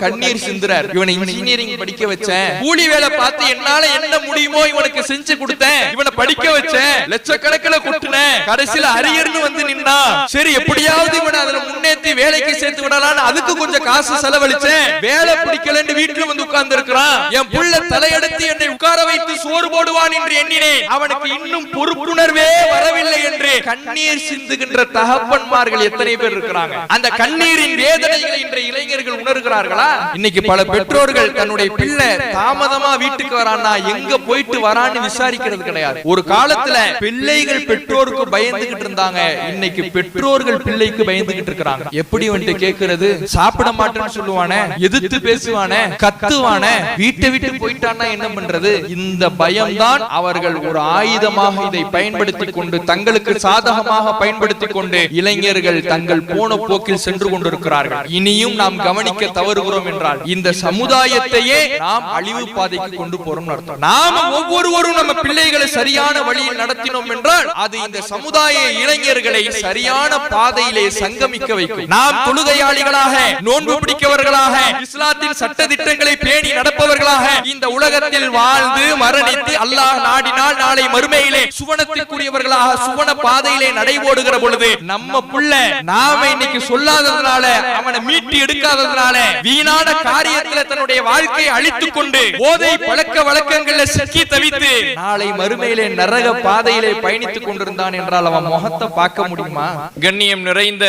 கண்ணீர் சிந்துறார். இவனை இன்ஜினியரிங் படிக்க வச்சேன், கூலி வேலை பார்த்து என்னால என்ன முடியுமோ இவனுக்கு செஞ்சு கொடுத்தேன், இவனை படிக்க வச்சேன், லட்சக்கணக்கில் கொட்டுனேன், கடைசியில அரியர்னு வந்து நின்னா, சரி எப்படியாவது இவனை அதுல முன்னேற்றி வேலைக்கு சேர்த்து விடலான்னு அதுக்கு கொஞ்சம் காசு செலவழிச்சேன், வேலை பிடிக்கலன்னு வீட்டுல வந்து உட்கார்ந்து இருக்கிறான், என் புள்ள தலையெடுத்து என்னை உட்கார வைத்து சோறு போடுவான் என்று எண்ணினேன், அவனுக்கு இன்னும் பொறுப்புணர்வே வரவில்லை என்று கண்ணீர் சிந்துகின்ற தகப்பன்மார்கள் எத்தனை பேர் இருக்கிறாங்க? அந்த கண்ணீரின் வேதனைகளை இன்றைய இளைஞர்கள் உணர்கிறார்களா? இன்னைக்கு பல பெற்றோர்கள் தன்னுடைய பிள்ளை தாமதமா வீட்டுக்கு வரான்னா எங்க போயிட்டு வரான்னு விசாரிக்கிறது கிடையாது. ஒரு காலத்துல பிள்ளைகள் பெற்றோருக்கு பயந்துகிட்டு இருந்தாங்க, இன்னைக்கு பெற்றோர்கள் பிள்ளைக்கு பயந்துகிட்டு இருக்காங்க. எப்படி வந்து கேக்குறது? சாப்பிட மாட்டேன்னு சொல்லுவானே, எதிர்த்து பேசுவானே, கத்துவானே, வீட்டை விட்டு போயிட்டான்னா என்ன பண்றது? இந்த பயம்தான் அவர்கள் ஒரு ஆயுதமாக இதை பயன்படுத்திக் கொண்டு தங்களுக்கு சாதகமாக பயன்படுத்திக் கொண்டு இளைஞர்கள் தங்கள் போன போக்கில் சென்று கொண்டிருக்கிறார்கள். இனியும் நாம் கவனிக்க தவறுகிறோம் என்றால் இந்த சமுதாயத்தையே நாம் அழிவு பாதைக்கு கொண்டு போறோம் அர்த்தம். நாம ஒவ்வொருவரும் நம்ம பிள்ளைகளை சரியான வழியில் நடத்தினோம் என்றால் அது இந்த சமுதாய இளைஞர்களை சரியான பாதையிலே சங்கமிக்க வைக்கும். நாம் தொழுகையாளிகளாக, நோன்பு பிடிக்கவர்களாக, இஸ்லாத்தின் சட்ட திட்டங்களை பேணி நடப்பவர்களாக இந்த உலகத்தில் வாழ்ந்து மரணித்து அல்லாஹ் நாடினால் நாளை மறுமையிலே சுவனத்திற்குரியவர்களாக சுவன பாதையிலே நடைபோடுகிற பொழுது நம்ம புள்ள நாம இன்னைக்கு சொல்லாததுனால, அவனை மீட்டி எடுக்காததுனால, வீணான காரியத்துல தன்னுடைய வாழ்க்கையை அழித்துக் கொண்டு போதை பழக்க வழக்கங்கள்ல சிக்கி தவித்து நாளை மறுமையிலே நரக பாதையிலே பயணித்துக் கொண்டிருந்தான் என்றால் அவன் முகத்தை பார்க்க முடியுமா? கண்ணியம் நிறைந்த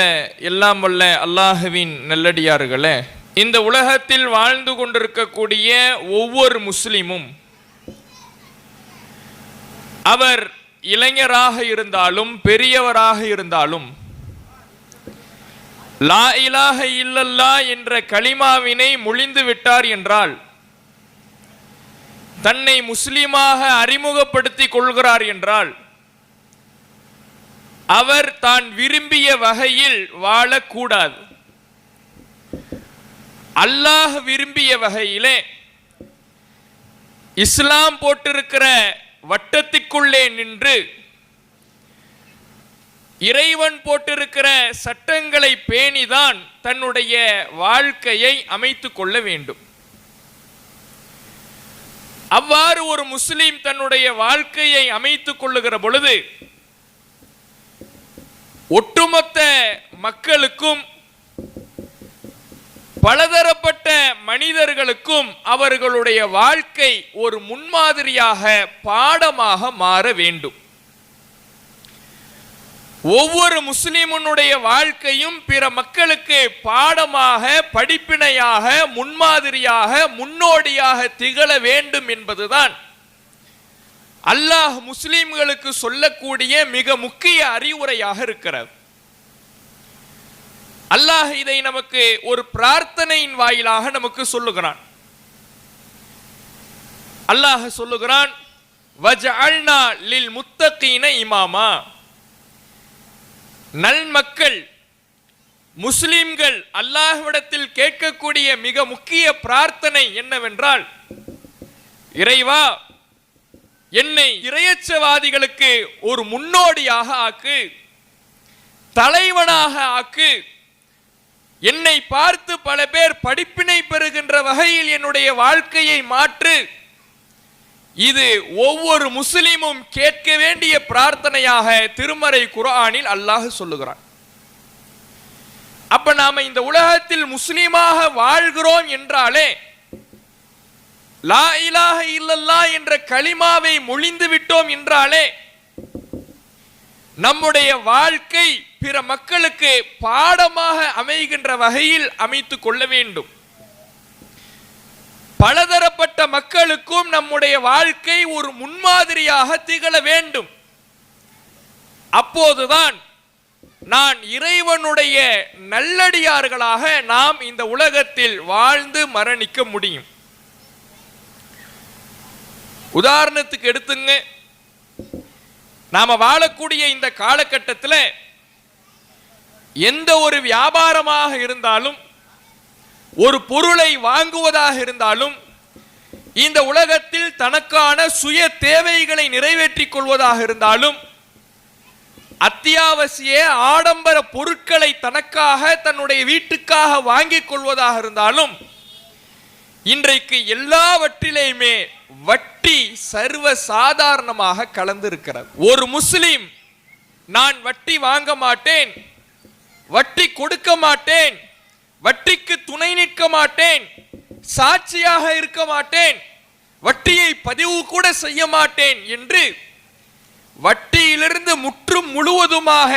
எல்லாம் வல்ல அல்லாஹ்வின் நல்லடியார்களே, இந்த உலகத்தில் வாழ்ந்து கொண்டிருக்கக்கூடிய ஒவ்வொரு முஸ்லிமும் அவர் இளைஞராக இருந்தாலும் பெரியவராக இருந்தாலும் லா இலாஹ இல்லல்லாஹ் என்ற கலிமாவினை மொழிந்து விட்டார் என்றால், தன்னை முஸ்லிமாக அறிமுகப்படுத்திக் கொள்கிறார் என்றால், அவர் தான் விரும்பிய வகையில் வாழக்கூடாது. அல்லாஹ் விரும்பிய வகையிலே இஸ்லாம் போட்டிருக்கிற வட்டத்திற்குள்ளே நின்று இறைவன் போட்டிருக்கிற சட்டங்களை பேணிதான் தன்னுடைய வாழ்க்கையை அமைத்துக் கொள்ள வேண்டும். அவ்வாறு ஒரு முஸ்லிம் தன்னுடைய வாழ்க்கையை அமைத்துக் கொள்ளுகிற பொழுது ஒட்டுமொத்த மக்களுக்கும் பலதரப்பட்ட மனிதர்களுக்கும் அவர்களுடைய வாழ்க்கை ஒரு முன்மாதிரியாக பாடமாக மாற வேண்டும். ஒவ்வொரு முஸ்லிமுடைய வாழ்க்கையும் பிற மக்களுக்கு பாடமாக, படிப்பினையாக, முன்மாதிரியாக, முன்னோடியாக திகழ வேண்டும் என்பதுதான் அல்லாஹ் முஸ்லிம்களுக்கு சொல்லக்கூடிய மிக முக்கிய அறிவுரையாக இருக்கிறது. அல்லாஹ் இதை நமக்கு ஒரு பிரார்த்தனையின் வாயிலாக நமக்கு சொல்லுகிறான். அல்லாஹ் சொல்லுகிறான், வஜஅல்னா லில் முத்தகீன இமாமா. நல்மக்கள் முஸ்லிம்கள் அல்லாஹ்விடத்தில் கேட்கக்கூடிய மிக முக்கிய பிரார்த்தனை என்னவென்றால், இறைவா என்னை இறையச்சவாதிகளுக்கு ஒரு முன்னோடியாக ஆக்கு, தலைவனாக ஆக்கு, என்னை பார்த்து பல பேர் படிப்பினை பெறுகின்ற வகையில் என்னுடைய வாழ்க்கையை மாற்று. இது ஒவ்வொரு முஸ்லிமும் கேட்க வேண்டிய பிரார்த்தனையாக திருமறை குர்ஆனில் அல்லாஹ் சொல்லுகிறான். அப்ப நாம இந்த உலகத்தில் முஸ்லிமாக வாழ்கிறோம் என்றாலே, லா இலாஹ இல்லல்லாஹ் என்ற கலிமாவை மொழிந்து விட்டோம் என்றாலே, நம்முடைய வாழ்க்கை பிற மக்களுக்கு பாடமாக அமைகின்ற வகையில் அமைத்துக் கொள்ள வேண்டும். பலதரப்பட்ட மக்களுக்கும் நம்முடைய வாழ்க்கை ஒரு முன்மாதிரியாக திகழ வேண்டும். அப்போதுதான் நான் இறைவனுடைய நல்லடியார்களாக நாம் இந்த உலகத்தில் வாழ்ந்து மரணிக்க முடியும். உதாரணத்துக்கு எடுத்துங்க, நாம வாழக்கூடிய இந்த காலகட்டத்தில் எந்த ஒரு வியாபாரமாக இருந்தாலும், ஒரு பொருளை வாங்குவதாக இருந்தாலும், இந்த உலகத்தில் தனக்கான சுய தேவைகளை நிறைவேற்றிக் கொள்வதாக இருந்தாலும், அத்தியாவசிய ஆடம்பர பொருட்களை தனக்காக தன்னுடைய வீட்டுக்காக வாங்கிக் கொள்வதாக இருந்தாலும், இன்றைக்கு எல்லாவற்றிலேயுமே வட்டி சர்வ சாதாரணமாக கலந்திருக்கிறது. ஒரு முஸ்லிம் நான் வட்டி வாங்க மாட்டேன், வட்டி கொடுக்க மாட்டேன், வட்டிக்கு துணை நிற்க மாட்டேன், சாட்சியாக இருக்க மாட்டேன், வட்டியை பதிவு கூட செய்ய மாட்டேன் என்று வட்டியிலிருந்து முற்றும் முழுவதுமாக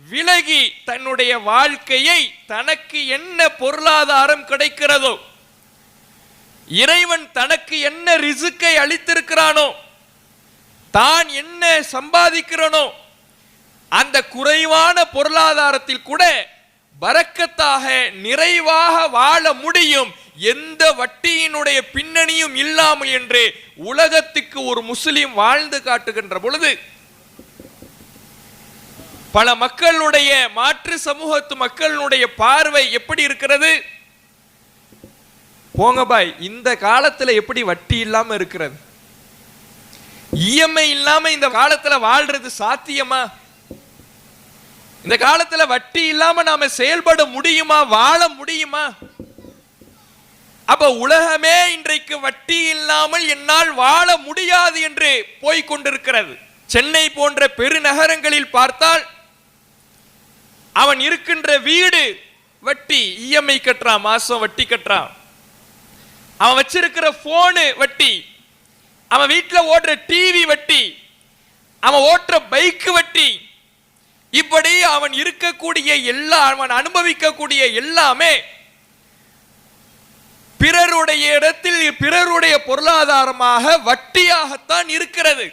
விலகி தன்னுடைய வாழ்க்கையை தனக்கு என்ன பொருளாதாரம் கிடைக்கிறதோ, இறைவன் தனக்கு என்ன ரிசுக்கை அளித்திருக்கிறானோ, தான் என்ன சம்பாதிக்கிறானோ அந்த குறைவான பொருளாதாரத்தில் கூட பரக்கத்தாக நிறைவாக வாழ முடியும், எந்த வட்டியினுடைய பின்னணியும் இல்லாமல் என்று உலகத்துக்கு ஒரு முஸ்லிம் வாழ்ந்து காட்டுகின்ற பொழுது பல மக்களுடைய மாற்று சமூகத்து மக்களுடைய பார்வை எப்படி இருக்கிறது? போங்க பாய், இந்த காலத்துல எப்படி வட்டி இல்லாம இருக்கிறது? இஎம்ஐ இல்லாம இந்த காலத்துல வாழ்றது சாத்தியமா? இந்த காலத்துல வட்டி இல்லாம நாம செயல்பட முடியுமா, வாழ முடியுமா? அப்ப உலகமே இன்றைக்கு வட்டி இல்லாமல் என்னால் வாழ முடியாது என்று போய்கொண்டிருக்கிறது. சென்னை போன்ற பெருநகரங்களில் பார்த்தால் அவன் இருக்கின்ற வீடு வட்டி, இஎம்ஐ கட்டுறான், மாசம் வட்டி கட்டுறான். அவன் வச்சிருக்கிற போனு வட்டி, அவன் வீட்டுல ஓடுற டிவி வட்டி, அவன் ஓட்டுற பைக் வட்டி, இப்படி அவன் இருக்கக்கூடிய எல்லா, அவன் அனுபவிக்கக்கூடிய எல்லாமே பிறருடைய இடத்தில் பிறருடைய பொருளாதாரமாக வட்டியாகத்தான் இருக்கிறது.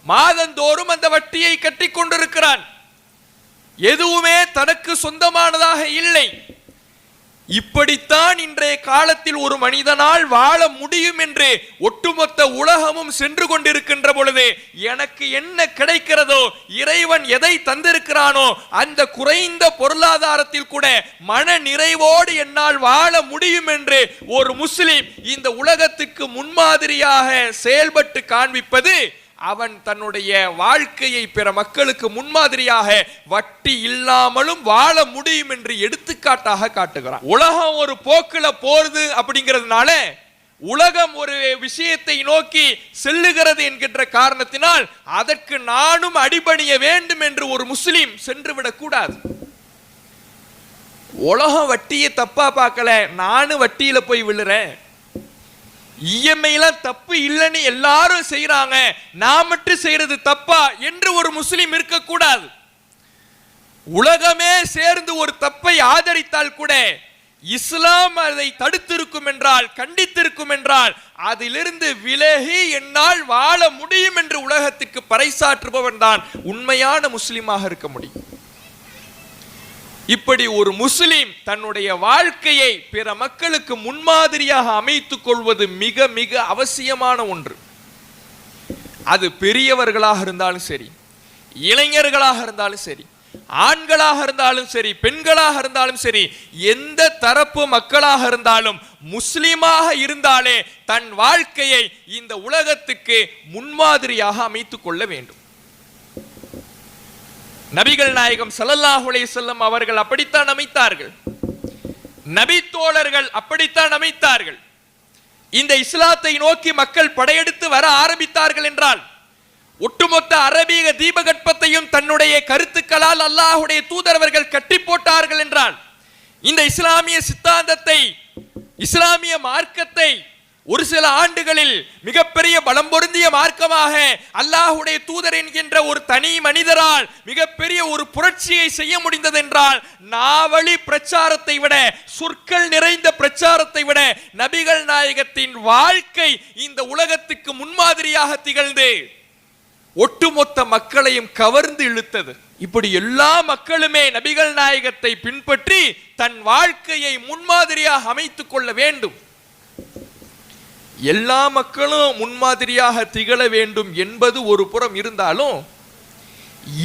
மாதந்தோறும் அந்த வட்டியை கட்டி கொண்டிருக்கிறான். எதுவுமே தனக்கு சொந்தமானதாக இல்லை. இப்படித்தான் இன்றைய காலத்தில் ஒரு மனிதனால் வாழ முடியும் என்று ஒட்டுமொத்த உலகமும் சென்று கொண்டிருக்கின்ற பொழுது எனக்கு என்ன கிடைக்கிறதோ, இறைவன் எதை தந்திருக்கிறானோ அந்த குறைந்த பொருளாதாரத்தில் கூட மன நிறைவோடு என்னால் வாழ முடியும் என்று ஒரு முஸ்லிம் இந்த உலகத்துக்கு முன்மாதிரியாக செயல்பட்டு காண்பிப்பது, அவன் தன்னுடைய வாழ்க்கையை பிற மக்களுக்கு முன்மாதிரியாக வட்டி இல்லாமலும் வாழ முடியும் என்று எடுத்துக்காட்டாக காட்டுகிறான். உலகம் ஒரு போக்குல போறது அப்படிங்கிறதுனால, உலகம் ஒரு விஷயத்தை நோக்கி செல்லுகிறது என்கின்ற காரணத்தினால் அதற்கு நானும் அடிபணிய வேண்டும் என்று ஒரு முஸ்லிம் சென்று விடக்கூடாது. உலகம் வட்டியை தப்பா பார்க்கல, நானும் வட்டியில போய் விழுறேன், இஎம்ஐ எல்லாம் தப்பு இல்லைன்னு எல்லாரும் செய்யறாங்க, நான் மட்டும் செய்யறது தப்பா என்று ஒரு முஸ்லிம் இருக்கக்கூடாது. உலகமே சேர்ந்து ஒரு தப்பை ஆதரித்தால் கூட இஸ்லாம் அதை தடுத்திருக்கும் என்றால், கண்டித்திருக்கும் என்றால், அதிலிருந்து விலகி என்னால் வாழ முடியும் என்று உலகத்திற்கு பறைசாற்றுபவன் தான் உண்மையான முஸ்லிமாக இருக்க முடியும். இப்படி ஒரு முஸ்லிம் தன்னுடைய வாழ்க்கையை பிற மக்களுக்கு முன்மாதிரியாக அமைத்துக் கொள்வது மிக மிக அவசியமான ஒன்று. அது பெரியவர்களாக இருந்தாலும் சரி, இளைஞர்களாக இருந்தாலும் சரி, ஆண்களாக இருந்தாலும் சரி, பெண்களாக இருந்தாலும் சரி, எந்த தரப்பு மக்களாக இருந்தாலும் முஸ்லிமாக இருந்தாலே தன் வாழ்க்கையை இந்த உலகத்துக்கு முன்மாதிரியாக அமைத்துக் கொள்ள வேண்டும். நபிகள் நாயகம் ஸல்லல்லாஹு அலைஹி வஸல்லம் அவர்கள் அப்படித்தான் அமைத்தார்கள். நபி தோழர்கள் அப்படித்தான் அமைத்தார்கள். இந்த இஸ்லாத்தை நோக்கி மக்கள் படையெடுத்து வர ஆரம்பித்தார்கள் என்றால் ஒட்டுமொத்த அரபிய தீபகற்பத்தையும் தன்னுடைய கருத்துக்களால் அல்லாஹ்வுடைய தூதரவர்கள் கட்டி போட்டார்கள் என்றால், இந்த இஸ்லாமிய சித்தாந்தத்தை, இஸ்லாமிய மார்க்கத்தை ஒரு சில ஆண்டுகளில் மிகப்பெரிய பலம் பொருந்திய மார்க்கமாக அல்லாஹ்வுடைய தூதர் என்கின்ற ஒரு தனி மனிதரால் மிகப்பெரிய ஒரு புரட்சியை செய்ய முடிந்தது என்றால், நாவழி பிரச்சாரத்தை விட, சொற்கள் நிறைந்த பிரச்சாரத்தை விட நபிகள் நாயகத்தின் வாழ்க்கை இந்த உலகத்துக்கு முன்மாதிரியாக திகழ்ந்து ஒட்டுமொத்த மக்களையும் கவர்ந்து இழுத்தது. இப்படி எல்லா மக்களுமே நபிகள் நாயகத்தை பின்பற்றி தன் வாழ்க்கையை முன்மாதிரியாக அமைத்துக் கொள்ள வேண்டும். எல்லா மக்களும் முன்மாதிரியாக திகழ வேண்டும் என்பது ஒரு புறம் இருந்தாலும்,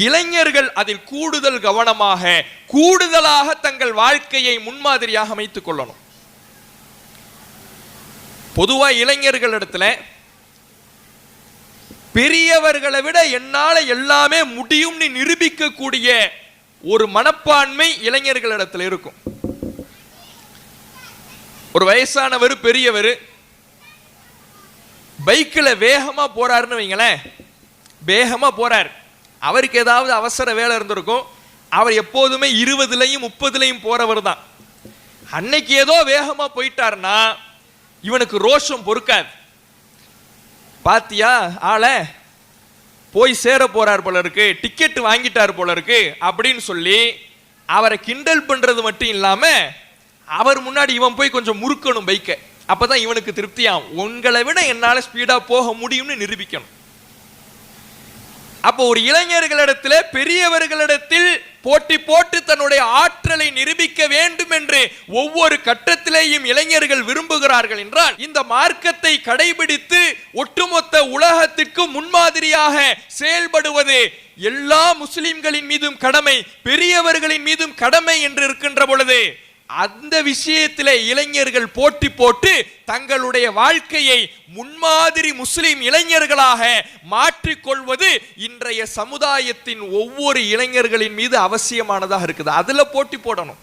இளைஞர்கள் அதில் கூடுதல் கவனமாக, கூடுதலாக தங்கள் வாழ்க்கையை முன்மாதிரியாக அமைத்துக் கொள்ளணும். பொதுவா இளைஞர்களிடத்துல பெரியவர்களை விட என்னால எல்லாமே முடியும்னு நிரூபிக்கக்கூடிய ஒரு மனப்பான்மை இளைஞர்களிடத்தில் இருக்கும். ஒரு வயசானவர் பெரியவர் பைக்கில் வேகமா போறாருன்னு வைங்களேன். வேகமா போறார். அவருக்கு ஏதாவது அவசர வேலை இருந்திருக்கும். அவர் எப்போதுமே 20லையும் 30லையும் போறவர் தான். அன்னைக்கு ஏதோ வேகமா போயிட்டார்னா இவனுக்கு ரோஷம் பொறுக்காது. பாத்தியா ஆள போய் சேர போறார் போல இருக்கு, டிக்கெட் வாங்கிட்டார் போல இருக்கு அப்படின்னு சொல்லி அவரை கிண்டல் பண்றது மட்டும் இல்லாம அவர் முன்னாடி இவன் போய் கொஞ்சம் முறுக்கணும் பைக்கை. அப்பதான் இவனுக்கு திருப்தியாகும். உங்களை விட என்னால ஸ்பீடா போக முடியும்னு நிரூபிக்கணும். அப்போ ஒரு இளைஞர்களிடத்தில் பெரியவர்களிடத்தில் போட்டி போட்டு தன்னுடைய ஆற்றலை நிரூபிக்க வேண்டும் என்று ஒவ்வொரு கட்டத்திலேயும் இளைஞர்கள் விரும்புகிறார்கள் என்றால் இந்த மார்க்கத்தை கடைபிடித்து ஒட்டுமொத்த உலகத்திற்கு முன்மாதிரியாக செயல்படுவது எல்லா முஸ்லிம்களின் மீதும் கடமை, பெரியவர்களின் மீதும் கடமை என்று இருக்கின்ற பொழுது அந்த விஷயத்திலே இளைஞர்கள் போட்டி போட்டு தங்களுடைய வாழ்க்கையை முன்மாதிரி முஸ்லிம் இளைஞர்களாக மாற்றிக்கொள்வது இன்றைய சமுதாயத்தின் ஒவ்வொரு இளைஞர்களின் மீது அவசியமானதாக இருக்குது. அதுல போட்டி போடணும்.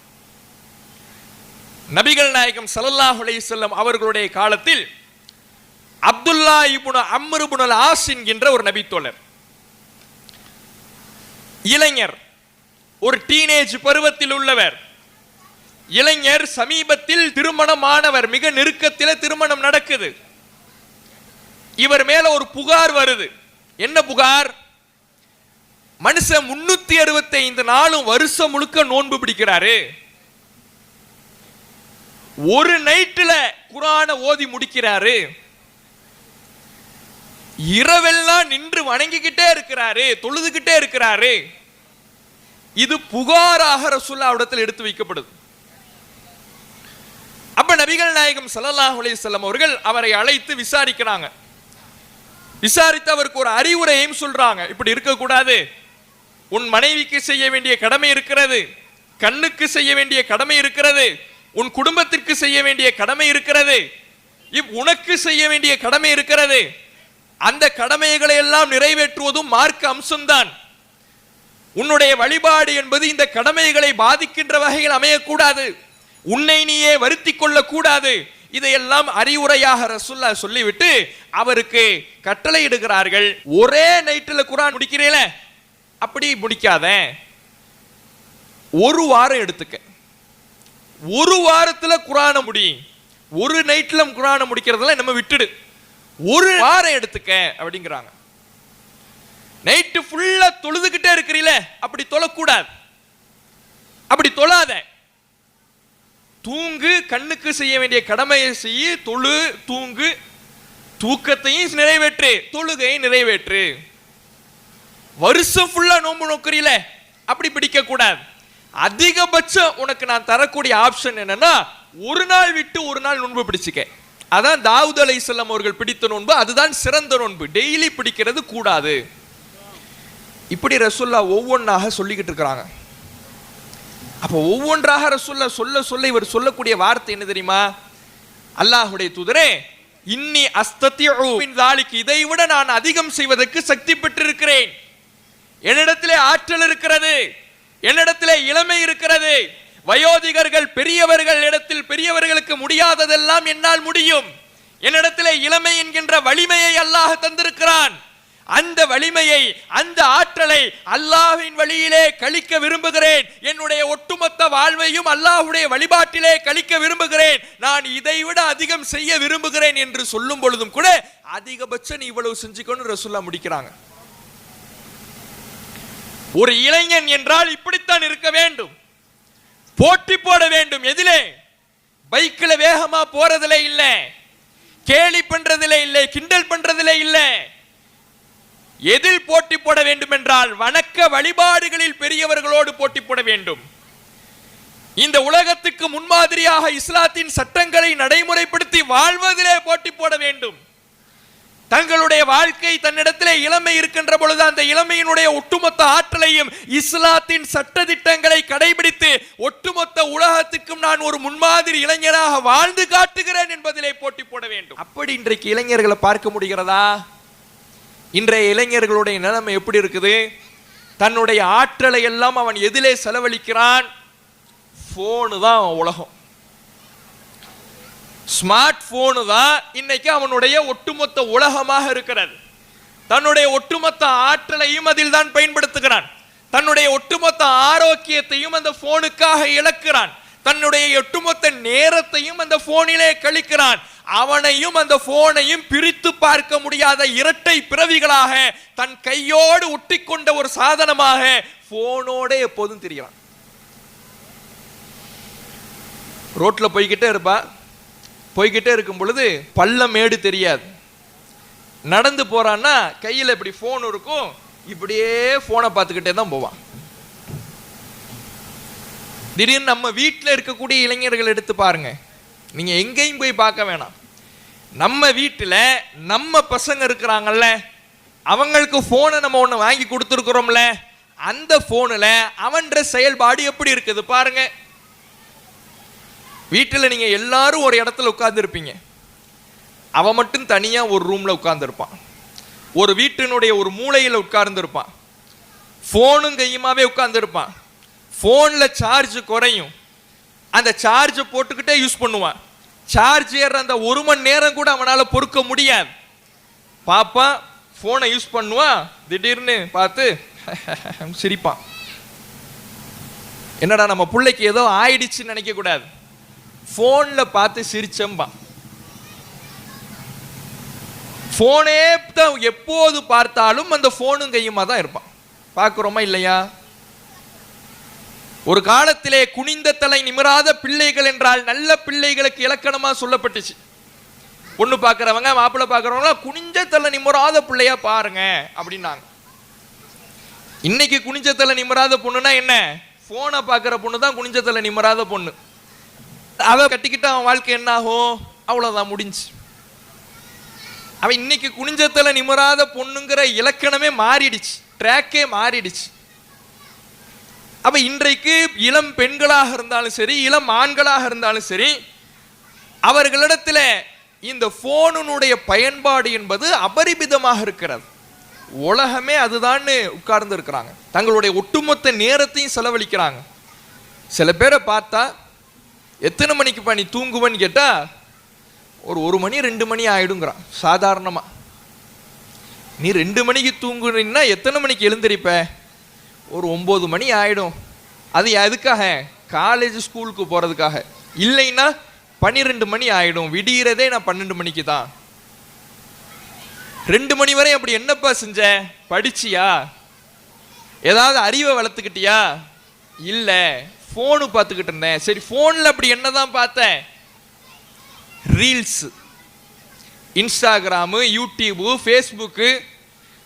நபிகள் நாயகம் ஸல்லல்லாஹு அலைஹி வஸல்லம் அவர்களுடைய காலத்தில் அப்துல்லா இப்னு அம்ர் இப்னு அல் ஆஸ் என்கின்ற ஒரு நபித்தோழர் இளைஞர், ஒரு டீனேஜ் பருவத்தில் உள்ளவர் இளைஞர், சமீபத்தில் திருமணமானவர், மிக நெருக்கத்தில் திருமணம் நடக்குது. இவர் மேல ஒரு புகார் வருது. என்ன புகார்? மனுஷன் 365 நாளும் வருஷம் முழுக்க நோன்பு பிடிக்கிறாரு, ஒரு நைட்ல குர்ஆனை ஓதி முடிக்கிறாரு, இரவெல்லாம் நின்று வணங்கிக்கிட்டே இருக்கிறாரு, தொழுதுகிட்டே இருக்கிறாரு. இது புகாராக ரசூலுல்லாஹ்விடத்தில் எடுத்து வைக்கப்படுது. அப்ப நபிகள் நாயகம் ஸல்லல்லாஹு அலைஹி வஸல்லம் அவர்கள் அவரை அழைத்து விசாரிக்கிறாங்க. விசாரித்து அவருக்கு ஒரு அறிவுரையையும் சொல்றாங்க. இப்படி இருக்க கூடாது, உன் மனைவிக்கு செய்ய வேண்டிய கடமை இருக்கிறது, கண்ணுக்கு செய்ய வேண்டிய கடமை இருக்கிறது, உன் குடும்பத்திற்கு செய்ய வேண்டிய கடமை இருக்கிறது, உனக்கு செய்ய வேண்டிய கடமை இருக்கிறது. அந்த கடமைகளை எல்லாம் நிறைவேற்றுவதும் மார்க்க அம்சம்தான். உன்னுடைய வழிபாடு என்பது இந்த கடமைகளை பாதிக்கின்ற வகையில் அமையக்கூடாது, உன்னை நீயே வருத்தி கொள்ள கூடாது. இதையெல்லாம் அறிவுரையாக ரசூலுல்லாஹ் சொல்லிவிட்டு அவருக்கு கட்டளை இடுகிறார்கள். ஒரே நைட்ல குர்ஆன் முடிக்கிறீல, அப்படி முடிக்காத, ஒரு வாரம் எடுத்துக்க. ஒரு வாரத்துல குர்ஆனை முடி. ஒரு நைட்ல குர்ஆனை முடிக்கிறதெல்லாம் நம்ம விட்டுடு, ஒரு வாரம் எடுத்துக்க அப்படிங்கிறாங்க. நைட்டு ஃபுல்லா தொழுதுகிட்டே இருக்கிறீல, அப்படி தொழக்கூடாது, அப்படி தொழாத. தூங்கு, கண்ணுக்கு செய்ய வேண்டிய கடமையை செய்ய, தொழு, தூங்கு, தூக்கத்தையும் நிறைவேற்று, தொழுகையை நிறைவேற்று. வருஷம் ஃபுல்லா நோன்பு நோக்குறீல, அப்படி பிடிக்க கூடாது. அதிகபட்சம் உனக்கு நான் தரக்கூடிய ஆப்ஷன் என்னன்னா, ஒரு நாள் விட்டு ஒரு நாள் நோன்பு பிடிச்சுக்க. அதான் தாவூத் அலைஹிஸ்ஸலாம் அவர்கள் பிடித்த நோன்பு, அதுதான் சிறந்த நோன்பு. டெய்லி பிடிக்கிறது கூடாது. இப்படி ரசூலுல்லாஹ் ஒவ்வொன்றாக சொல்லிக்கிட்டு இருக்கிறாங்க. அப்போ ஒவ்வொன்றாக ரசூலுல்லாஹ் சொல்ல சொல்ல இவர் சொல்லக்கூடிய வார்த்தை என்ன தெரியுமா? அல்லாஹ்வுடைய தூதரே, இன்னி அஸ்ததிஉ மின் ذلك, இதை விட நான் அதிகம் செய்வதற்கு சக்தி பெற்றிருக்கிறேன். என்னிடத்திலே ஆற்றல் இருக்கிறது, என்னிடத்திலே இளமை இருக்கிறது. வயோதிகர்கள் பெரியவர்கள் இடத்தில் பெரியவர்களுக்கு முடியாததெல்லாம் என்னால் முடியும். என்னிடத்திலே இளமை என்கின்ற வலிமையை அல்லாஹ் தந்திருக்கிறான். அந்த வலிமையை, அந்த ஆற்றலை அல்லாஹ்வின் வழியிலே கழிக்க விரும்புகிறேன். என்னுடைய ஒட்டுமொத்த வாழ்வையும் அல்லாஹ்வுடைய வழிபாட்டிலே கழிக்க விரும்புகிறேன். நான் இதை விட அதிகம் செய்ய விரும்புகிறேன் என்று சொல்லும் பொழுதும் கூட அதிகபட்சம் நீ இவ்வளவு செஞ்சுக்கணும் ரசூலுல்லாஹ் முடிக்கிறாங்க. ஒரு இளைஞன் என்றால் இப்படித்தான் இருக்க வேண்டும். போட்டி போட வேண்டும். எதிலே? பைக்கில் வேகமா போறதிலே இல்ல, கேலி பண்றதிலே இல்லை, கிண்டல் பண்றதிலே இல்லை. எதில் போட்டி போட வேண்டும் என்றால் வணக்க வழிபாடுகளில் பெரியவர்களோடு போட்டி போட வேண்டும். இந்த உலகத்துக்கு முன்மாதிரியாக இஸ்லாத்தின் சட்டங்களை நடைமுறைப்படுத்தி வாழ்வதிலே போட்டி போட வேண்டும். தங்களுடைய வாழ்க்கை தன்னிடத்திலே இளமை இருக்கின்ற பொழுது அந்த இளமையினுடைய ஒட்டுமொத்த ஆற்றலையும் இஸ்லாத்தின் சட்ட திட்டங்களை கடைபிடித்து ஒட்டுமொத்த உலகத்துக்கும் நான் ஒரு முன்மாதிரி இளைஞராக வாழ்ந்து காட்டுகிறேன் என்பதிலே போட்டி போட வேண்டும். அப்படி இன்றைக்கு இளைஞர்களை பார்க்க முடிகிறதா? இன்றைய இளைஞர்களுடைய நிலைமை எப்படி இருக்குது? தன்னுடைய ஆற்றலை எல்லாம் அவன் எதிலே செலவழிக்கிறான்? போனு தான் உலகம். ஸ்மார்ட் போனு தான் இன்னைக்கு அவனுடைய ஒட்டுமொத்த உலகமாக இருக்கிறது. தன்னுடைய ஒட்டுமொத்த ஆற்றலையும் அதில் தான் பயன்படுத்துகிறான். தன்னுடைய ஒட்டுமொத்த ஆரோக்கியத்தையும் அந்த போனுக்காக இழக்கிறான். தன்னுடைய ஒட்டுமொத்த நேரத்தையும் அந்த போனிலே கழிக்கிறான். அவனையும் அந்த போனையும் பிரித்து பார்க்க முடியாத இரட்டை பிறவிகளாக தன் கையோடு ஒட்டிக்கொண்ட ஒரு சாதனமாக போனோட எப்போதும் திரிகிறான். ரோட்ல போய்கிட்டே இருப்பா. போய்கிட்டே இருக்கும் பொழுது பள்ளம் மேடு தெரியாது. நடந்து போறான்னா கையில இப்படி போன் இருக்கும், இப்படியே போனை பார்த்துக்கிட்டே தான் போவான். திடீர்னு நம்ம வீட்டில் இருக்கக்கூடிய இளைஞர்கள் எடுத்து பாருங்க, நீங்க எங்கேயும் போய் பார்க்க வேணாம். நம்ம வீட்டில் நம்ம பசங்க இருக்கிறாங்கல்ல, அவங்களுக்கு போனை நம்ம ஒன்று வாங்கி கொடுத்துருக்குறோம்ல, அந்த போனில் அவன்ற செயல்பாடு எப்படி இருக்குது பாருங்க. வீட்டில் நீங்க எல்லாரும் ஒரு இடத்துல உட்கார்ந்து இருப்பீங்க, அவன் மட்டும் தனியா ஒரு ரூம்ல உட்கார்ந்து இருப்பான். ஒரு வீட்டினுடைய ஒரு மூலையில் உட்கார்ந்து இருப்பான். போனும் கையுமாவே உட்கார்ந்து இருப்பான். போன்ல சார்ஜ் குறையும், அந்த சார்ஜ் போட்டுக்கிட்டே யூஸ் பண்ணுவான். சார்ஜ் ஏற அந்த 1 மணி நேரம் கூட அவனால பொறுக்க முடியாது. பாப்பா போனை யூஸ் பண்ணுவான், திடீர்னு பார்த்து சிரிப்பான். என்னடா நம்ம பிள்ளைக்கு ஏதோ ஆயிடுச்சுன்னு நினைக்க கூடாது, போன்ல பார்த்து சிரிச்சம்பா. போனே தான் எப்போது பார்த்தாலும் அந்த போனும் கையுமா தான் இருப்பான். பார்க்கிறோமா இல்லையா? ஒரு காலத்திலே குனிந்த தலை நிமிராத பிள்ளைகள் என்றால் நல்ல பிள்ளைகளுக்கு இலக்கணமா சொல்லப்பட்டுச்சு. பொண்ணு பார்க்கிறவங்க மாப்பிள்ளை பார்க்கிறவங்க குனிஞ்ச தலை நிமிராத பிள்ளையா பாருங்க அப்படின்னாங்க. இன்னைக்கு குனிஞ்ச தலை நிமிராத பொண்ணுனா என்ன? போனை பார்க்கிற பொண்ணு தான் குனிஞ்ச தலை நிமிராத பொண்ணு. அவ கட்டிக்கிட்டு அவன் வாழ்க்கை என்ன ஆகும்? அவ்வளவுதான், முடிஞ்சு. அவன் இன்னைக்கு குனிஞ்சத்தல நிமிராத பொண்ணுங்கிற இலக்கணமே மாறிடுச்சு, ட்ராக்கே மாறிடுச்சு. அப்ப இன்றைக்கு இளம் பெண்களாக இருந்தாலும் சரி, இளம் ஆண்களாக இருந்தாலும் சரி, அவர்களிடத்துல இந்த போனுடைய பயன்பாடு என்பது அபரிமிதமாக இருக்கிறது. உலகமே அதுதான் உட்கார்ந்து இருக்கிறாங்க. தங்களுடைய ஒட்டுமொத்த நேரத்தையும் செலவழிக்கிறாங்க. சில பேரை பார்த்தா எத்தனை மணிக்கு நீ தூங்குவன்னு கேட்டா ஒரு 1 மணி 2 மணி ஆயிடுங்கிறான். சாதாரணமா நீ 2 மணிக்கு தூங்குறீங்கன்னா எத்தனை மணிக்கு எழுந்திருப்ப? ஒரு 9 மணி ஆயிடும். அது எதுக்காக? காலேஜ் ஸ்கூலுக்கு போறதுக்காக. இல்லைன்னா 12 மணி ஆயிடும். விடியறதே நான் 12 மணிக்கு தான். 2 மணி வரை அப்படி என்னப்பா செஞ்ச? படிச்சியா? ஏதாவது அறிவை வளர்த்துக்கிட்டியா? இல்ல, போனு பார்த்துக்கிட்டு இருந்தேன். சரி, போன்ல அப்படி என்னதான் பார்த்தேன்? ரீல்ஸ், இன்ஸ்டாகிராமு, யூடியூபு, ஃபேஸ்புக்கு,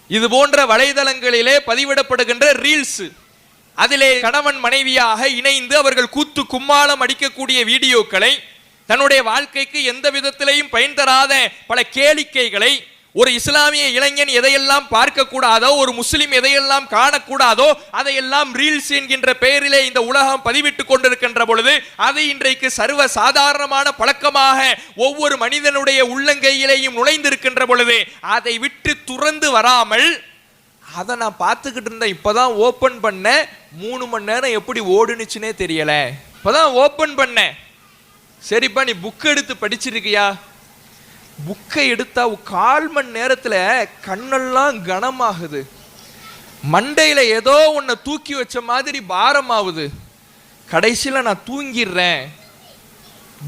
இது போன்ற வலைதளங்களிலே பதிவிடப்படுகின்ற ரீல்ஸ், அதிலே கணவன் மனைவியாக இணைந்து அவர்கள் கூத்து கும்மாளம் அடிக்கக்கூடிய வீடியோக்களை, தன்னுடைய வாழ்க்கைக்கு எந்த விதத்திலையும் பயன் தராத பல கேளிக்கைகளை, ஒரு இஸ்லாமிய இளைஞன் எதையெல்லாம் பார்க்க கூடாதோ, ஒரு முஸ்லிம் எதையெல்லாம் காணக்கூடாதோ அதையெல்லாம் ரீல்ஸ் என்கின்ற பெயரிலே இந்த உலகம் பதிவிட்டுக் கொண்டிருக்கின்ற பொழுது, அது இன்றைக்கு சர்வ சாதாரணமான பழக்கமாக ஒவ்வொரு மனிதனுடைய உள்ளங்கையிலேயும் நுழைந்திருக்கின்ற பொழுது, அதை விட்டு துறந்து வராமல், அதை நான் பார்த்துக்கிட்டு இருந்தேன், இப்பதான் ஓபன் பண்ண, 3 மணி நேரம் எப்படி ஓடுனுச்சுன்னே தெரியல, இப்பதான் ஓபன் பண்ண. சரிப்பா, நீ புக் எடுத்து படிச்சிருக்கியா? புக்கை எடுத்தா 1/4 மணி நேரத்துல கண்ணெல்லாம் கனமாகுது, மண்டையில ஏதோ ஒன்ன தூக்கி வச்ச மாதிரி பாரமாகுது, கடைசியில நான் தூங்கிடுறேன்.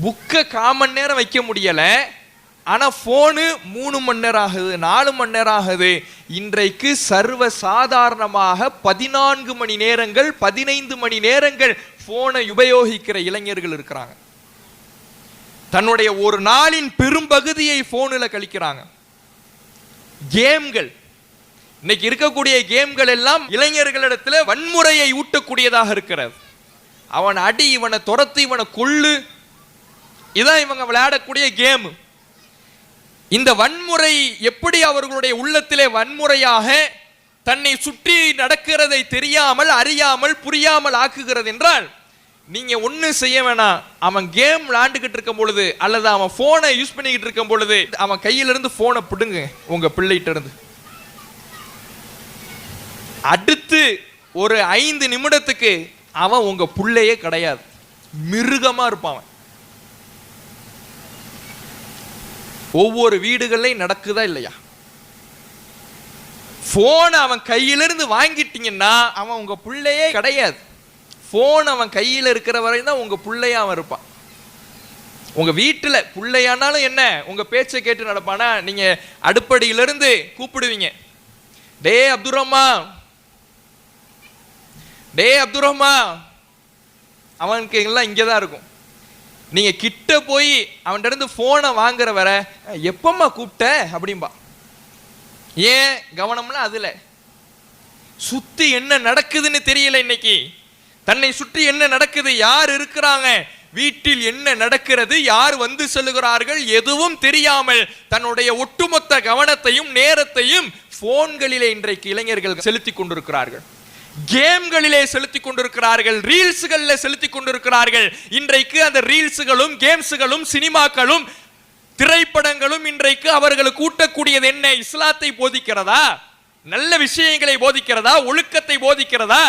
புக்கை 1/4 மணி நேரம் வைக்க முடியல, ஆனா போனு 3 மணி நேரம் ஆகுது, 4 மணி நேரம் ஆகுது. இன்றைக்கு சர்வ சாதாரணமாக 14 மணி நேரங்கள் 15 மணி நேரங்கள் போனை உபயோகிக்கிற இளைஞர்கள் இருக்கிறாங்க. தன்னுடைய ஒரு நாளின் பெரும்பகுதியை போனில் கழிக்கிறாங்க. கேம்கள், இன்னைக்கு இருக்கக்கூடிய கேம்கள் எல்லாம் இளைஞர்களிடத்தில் வன்முறையை ஊட்டக்கூடியதாக இருக்கிறது. அவன் அடி, இவனை துரத்து, இவனை கொள்ளு, இதான் இவங்க விளையாடக்கூடிய கேம். இந்த வன்முறை எப்படி அவர்களுடைய உள்ளத்திலே வன்முறையாக தன்னை சுற்றி நடக்கிறதை தெரியாமல், அறியாமல், புரியாமல் ஆக்குகிறது என்றால், நீங்க ஒண்ணு செய்ய வேணாம். அவன் கேம் விளையாண்டுகிட்டு இருக்கும் பொழுது, அல்லது அவன் போனை யூஸ் பண்ணிக்கிட்டு இருக்கும் பொழுது, அவன் கையிலிருந்து போனை பிடுங்க உங்க பிள்ளைகிட்ட இருந்து. அடுத்து ஒரு 5 நிமிடத்துக்கு அவன் உங்க பிள்ளையே கிடையாது, மிருகமா இருப்பான். ஒவ்வொரு வீடுகள்லையும் நடக்குதா இல்லையா? போன் அவன் கையிலிருந்து வாங்கிட்டீங்கன்னா அவன் உங்க பிள்ளையே கிடையாது. போன் அவன் கையில் இருக்கிற வரையும் தான் உங்க பிள்ளையா அவன் இருப்பான். உங்க வீட்டுல பிள்ளையானாலும் என்ன, உங்க பேச்சை கேட்டு நடப்பானா? நீங்க அடுப்படியிலிருந்து கூப்பிடுவீங்க, டே அப்துல் ரஹ்மான், டே அப்துல் ரஹ்மான், அவனுக்கு எல்லாம் இங்கதான் இருக்கும். நீங்க கிட்ட போய் அவன்கிட்ட இருந்து போனை வாங்குற வர எப்பம்மா கூப்பிட்ட அப்படின்பா. ஏன் கவனம்லாம் அதுல. சுத்தி என்ன நடக்குதுன்னு தெரியல. இன்னைக்கு தன்னை சுற்றி என்ன நடக்குது, யார் இருக்கிறாங்க, வீட்டில் என்ன நடக்கிறது, யார் வந்து செல்லுகிறார்கள், எதுவும் தெரியாமல் தன்னுடைய ஒட்டுமொத்த கவனத்தையும் நேரத்தையும் போன்களிலே இன்றைக்கு இளைஞர்கள் செலுத்திக் கொண்டிருக்கிறார்கள். கேம்களிலே செலுத்திக் கொண்டிருக்கிறார்கள், ரீல்ஸ்களிலே செலுத்திக் கொண்டிருக்கிறார்கள். இன்றைக்கு அந்த ரீல்ஸ்களும் கேம்ஸ்களும் சினிமாக்களும் திரைப்படங்களும் இன்றைக்கு அவர்களுக்கு ஊட்டக்கூடியது என்ன? இஸ்லாத்தை போதிக்கிறதா? நல்ல விஷயங்களை போதிக்கிறதா? ஒழுக்கத்தை போதிக்கிறதா?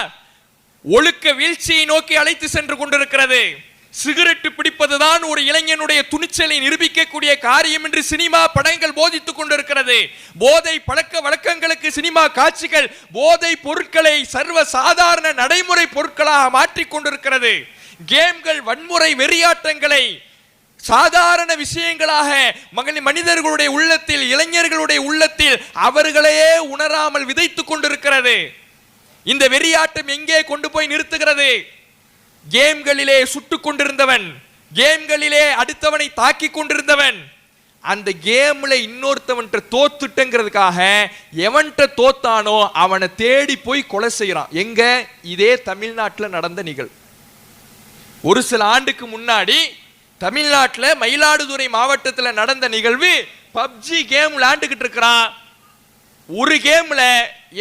ஒழுக்க வீழ்ச்சியை நோக்கி அழைத்து சென்று கொண்டிருக்கிறது. சிகரெட் பிடிப்பதுதான் ஒரு இளைஞனுடைய துணிச்சலை நிரூபிக்கக்கூடிய காரியம் என்று சினிமா படங்கள் போதித்துக் கொண்டிருக்கிறது. போதை பழக்க வழக்கங்களுக்கு சினிமா காட்சிகள் போதை பொருட்களை சர்வ சாதாரண நடைமுறை பொருட்களாக மாற்றிக் கொண்டிருக்கிறது. கேம்கள் வன்முறை வெறியாட்டங்களை சாதாரண விஷயங்களாக மனிதர்களுடைய உள்ளத்தில், இளைஞர்களுடைய உள்ளத்தில் அவர்களையே உணராமல் விதைத்துக் கொண்டிருக்கிறது. இந்த வெறியாட்டம் எங்கே கொண்டு போய் நிறுத்துகிறது? கேம்களிலே சுட்டுக் கொண்டிருந்தவன், கேம்களிலே அடுத்தவனை தாக்கி கொண்டிருந்தவன், அந்த கேம்ல இன்னொருத்தவன்ட்ட தோத்துட்டங்கிறதுக்காக எவன்ட்ட தோத்தானோ அவனை தேடி போய் கொலை செய்யறான். எங்க? இதே தமிழ்நாட்டில் நடந்த நிகழ்வு. ஒரு சில ஆண்டுக்கு முன்னாடி தமிழ்நாட்டில் மயிலாடுதுறை மாவட்டத்தில் நடந்த நிகழ்வு. பப்ஜி கேம் விளையாண்டுகிட்டு இருக்கிறான். ஒரு கேம்ல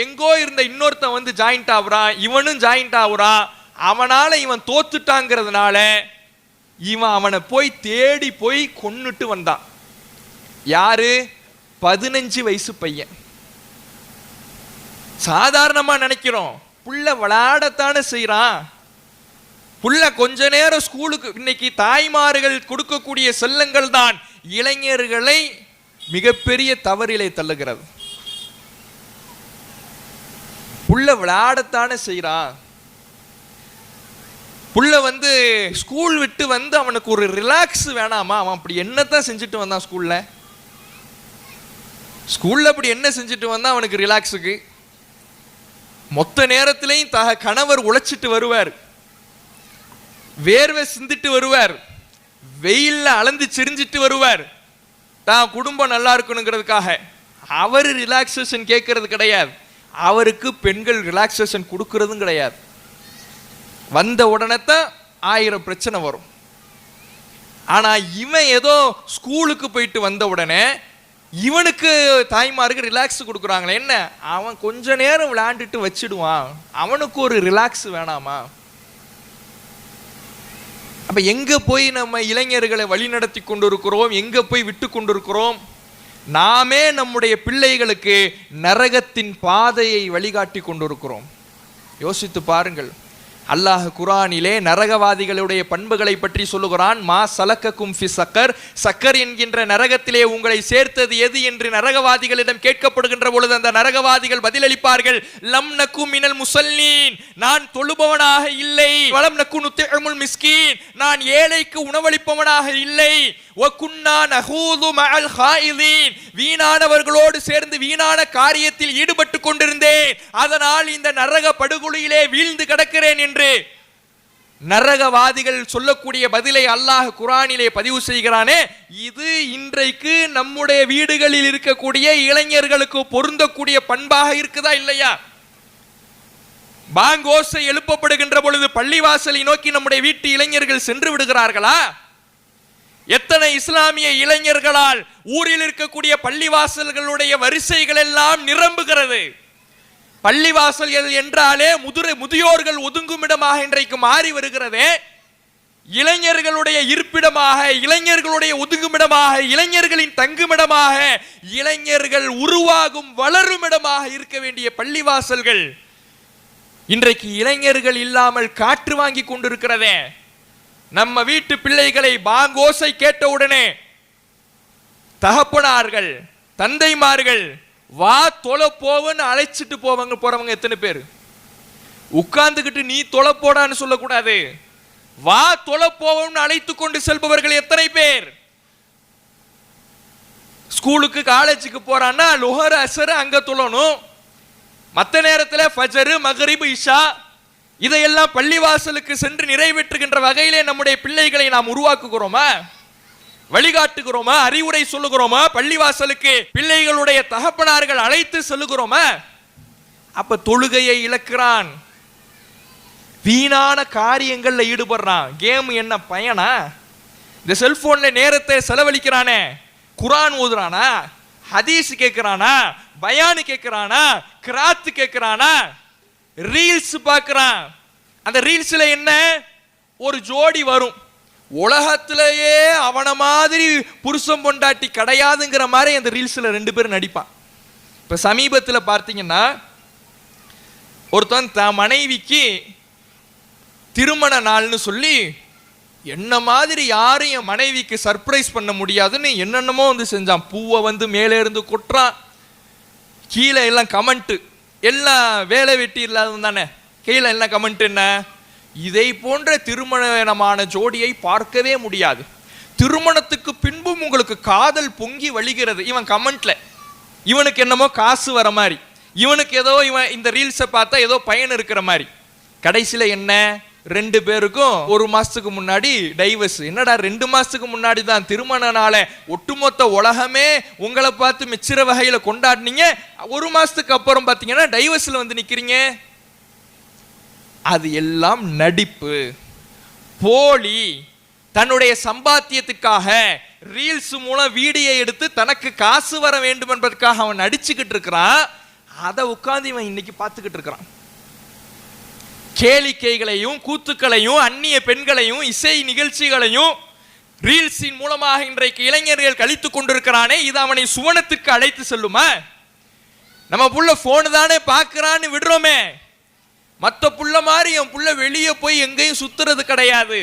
எங்கோ இருந்த இன்னொருத்தன் வந்து ஜாயிண்ட் ஆகுறான், இவனும் ஜாயிண்ட் ஆகுறான். அவனால இவன் தோத்துட்டாங்கிறதுனால இவன் அவனை போய் தேடி போய் கொன்னுட்டு வந்தான். யாரு? 15 வயசு பையன். சாதாரணமா நினைக்கிறோம், புள்ள விளையாடத்தானே செய்யறான். புள்ள கொஞ்ச நேரம் ஸ்கூலுக்கு, இன்னைக்கு தாய்மார்கள் கொடுக்கக்கூடிய செல்லங்கள் தான் இளைஞர்களை மிகப்பெரிய தவறிலே தள்ளுகிறது. புள்ள விளையாடத்தானே செய்யறான். புள்ள வந்து ஸ்கூல் விட்டு வந்து அவனுக்கு ஒரு ரிலாக்ஸ் வேணாமா? அவன் அப்படி என்னத்தான் செஞ்சுட்டு வந்தான் ஸ்கூல்ல? ஸ்கூல்ல அப்படி என்ன செஞ்சுட்டு வந்தான் அவனுக்கு ரிலாக்ஸுக்கு? மொத்த நேரத்திலையும் கணவர் உழைச்சிட்டு வருவார், வேர்வை சிந்திட்டு வருவார், வெயில்ல அளந்து செறிஞ்சிட்டு வருவார், தான் குடும்பம் நல்லா இருக்கணுங்கிறதுக்காக. அவர் ரிலாக்ஸேஷன் கேட்கறது கிடையாது, அவருக்கு பெண்கள் ரிலாக்ஸேஷன் கொடுக்கறதும் கிடையாது. வந்த உடனே தான் 1000 பிரச்சனை வரும். ஆனா இவன் ஏதோ ஸ்கூலுக்கு போயிட்டு வந்த உடனே இவனுக்கு தாய்மாருக்கு ரிலாக்ஸ் கொடுக்குறாங்களே. என்ன, அவன் கொஞ்ச நேரம் விளையாண்டுட்டு வச்சிடுவான், அவனுக்கு ஒரு ரிலாக்ஸ் வேணாமா? அப்ப எங்க போய் நம்ம இளைஞர்களை வழி நடத்தி கொண்டிருக்கிறோம்? எங்க போய் விட்டு கொண்டிருக்கிறோம்? நாமே நம்முடைய பிள்ளைகளுக்கு நரகத்தின் பாதையை வழிகாட்டி கொண்டிருக்கிறோம். யோசித்து பாருங்கள். அல்லாஹ் குர்ஆனிலே நரகவாதிகளுடைய பண்புகளை பற்றி சொல்லுகிறான். மா சலக்கக்கும் ஃபி சக்கர், சக்கர் என்கின்ற நரகத்திலே உங்களை சேர்த்தது எது என்று நரகவாதிகளிடம் கேட்கப்படுகின்ற பொழுது அந்த நரகவாதிகள் பதிலளிப்பார்கள், லம் நக்கு மினல் முஸல்லீன், நான் தொழுபவனாக இல்லை, வலம் நக்கு நுத்இமுல் மிஸ்கீன், நான் ஏழைக்கு உணவளிப்பவனாக இல்லை, வ குன்னா நஹூது மஅல் ஹாயிதீன், வீணானவர்களோடு சேர்ந்து வீணான காரியத்தில் ஈடுபட்டு கொண்டிருந்தேன், அதனால் இந்த நரக படுகொலியிலே வீழ்ந்து கிடக்கிறேன் என்று நரகவாதிகள் சொல்லக்கூடிய பதிலை அல்லாஹ் குர்ஆனிலே பதிவு செய்கிறானே. இது இன்றைக்கு நம்முடைய வீடுகளில் இருக்கக்கூடிய இளைஞர்களுக்கு பொருந்தக்கூடிய பண்பாக இருக்குதா இல்லையா? பாங்கோசை எழுப்பப்படுகின்ற பொழுது பள்ளிவாசலை நோக்கி நம்முடைய வீட்டு இளைஞர்கள் சென்று விடுகிறார்களா? எத்தனை இஸ்லாமிய இளைஞர்களால் ஊரில் இருக்கக்கூடிய பள்ளிவாசல்களுடைய வரிசைகள் எல்லாம் நிரம்புகிறது. பள்ளிவாசல்கள் என்றாலே முதியோர்கள் ஒதுங்கும் இடமாக இன்றைக்கு மாறி வருகிறதே. இளைஞர்களுடைய இருப்பிடமாக, இளைஞர்களுடைய ஒதுங்குமிடமாக, இளைஞர்களின் தங்குமிடமாக, இளைஞர்கள் உருவாகும் வளரும் இடமாக இருக்க வேண்டிய பள்ளிவாசல்கள் இன்றைக்கு இளைஞர்கள் இல்லாமல் காற்று வாங்கி கொண்டிருக்கிறதே. நம்ம வீட்டு பிள்ளைகளை பாங்கோசை கேட்டவுடனே தகப்பனார்கள் தந்தைமார்கள் வா தொலை போவன்னு அழைச்சிட்டு போறவங்க எத்தனை பேர்? உட்கார்ந்துகிட்டு நீ தொலை போடான்னு சொல்லக்கூடாது, வா தொலை போவன்னு அழைத்து கொண்டு செல்பவர்கள் எத்தனை பேர்? ஸ்கூலுக்கு காலேஜுக்கு போறான்னா லுஹர் அசர் அங்க தொழணும், மற்ற நேரத்தில் ஃபஜர் மகரிப் இஷா இதையெல்லாம் பள்ளிவாசலுக்கு சென்று நிறைவேற்றுகின்ற வகையிலே நம்முடைய பிள்ளைகளை நாம் உருவாக்குகிறோமா, வழிகாட்டுகிறோமா, அறிவுரை சொல்லுகிறோமா, பள்ளிவாசலுக்கு பிள்ளைகளுடைய தகப்பனார்கள் அழைத்து செல்லுகிறோமா? அப்ப தொழுகையை இழக்கிறான், வீணான காரியங்கள்ல ஈடுபடுறான். கேம் என்ன பயனா? இந்த செல்போன்ல நேரத்தை செலவழிக்கிறானே, குரான் ஓதுறானா, ஹதீஸ் கேட்கிறானா, பயானு கேட்கிறானா, கிராத்து கேட்கிறானா, ரீல்ஸ் பார்க்கிறான். அந்த ரீல்ஸ்ல என்ன, ஒரு ஜோடி வரும், உலகத்திலேயே அவன மாதிரி புருஷன் பொண்டாட்டி கிடையாதுங்கிற மாதிரி அந்த ரீல்ஸ்ல 2 பேரும் நடிப்பான். இப்ப சமீபத்தில் பார்த்தீங்கன்னா ஒருத்தன் தன் மனைவிக்கு திருமண நாள்னு சொல்லி என்ன மாதிரி யாரும் என் மனைவிக்கு சர்ப்ரைஸ் பண்ண முடியாதுன்னு என்னென்னமோ செஞ்சான். பூவை மேலே இருந்து கொட்டுறான், கீழே எல்லாம் கமெண்ட், எல்லாம் வேலை வெட்டி இல்லாத தானே, கீழே எல்லாம் கமெண்ட் என்ன, இதை போன்ற திருமணமான ஜோடியை பார்க்கவே முடியாது, திருமணத்துக்கு பின்பும் உங்களுக்கு காதல் பொங்கி வழிகிறது. இவன் கமெண்ட்ல இவனுக்கு என்னமோ காசு வர மாதிரி, இவனுக்கு ஏதோ இவன் இந்த ரீல்ஸை பார்த்தா ஏதோ பயன் இருக்கிற மாதிரி. கடைசியில என்ன, 2 பேருக்கும் 1 மாசத்துக்கு முன்னாடி டைவர்ஸ். என்னடா 2 மாசத்துக்கு முன்னாடி தான் திருமண நாளை ஒட்டுமொத்த உலகமே உங்களை பார்த்து மெச்சிற வகையில கொண்டாடினீங்க, 1 மாசத்துக்கு அப்புறம் பார்த்தீங்கன்னா டைவர்ஸ்ல நிக்கிறீங்க. அது எல்லாம் நடிப்பு, போலி. தன்னுடைய சம்பாத்தியத்துக்காக ரீல்ஸ் மூலம் வீடியோ எடுத்து தனக்கு காசு வர வேண்டும் என்பதற்காக அவன் நடிச்சுக்கிட்டு இருக்கிறான். அதை உட்கார்ந்து இவன் இன்னைக்கு பார்த்துக்கிட்டு இருக்கிறான். கேளிக்கைகளையும் கூத்துக்களையும் அந்நிய பெண்களையும் இசை நிகழ்ச்சிகளையும் ரீல்ஸின் மூலமாக இன்றைக்கு இளைஞர்கள் கழித்து கொண்டிருக்கிறானே, இது அவனை சுவனத்துக்கு அழைத்து செல்லுமா? நம்ம புள்ள போன் தானே பார்க்கிறான்னு விடுறோமே, மற்ற புள்ள மாதிரி என் புள்ள வெளியே போய் எங்கேயும் சுத்துறது கிடையாது,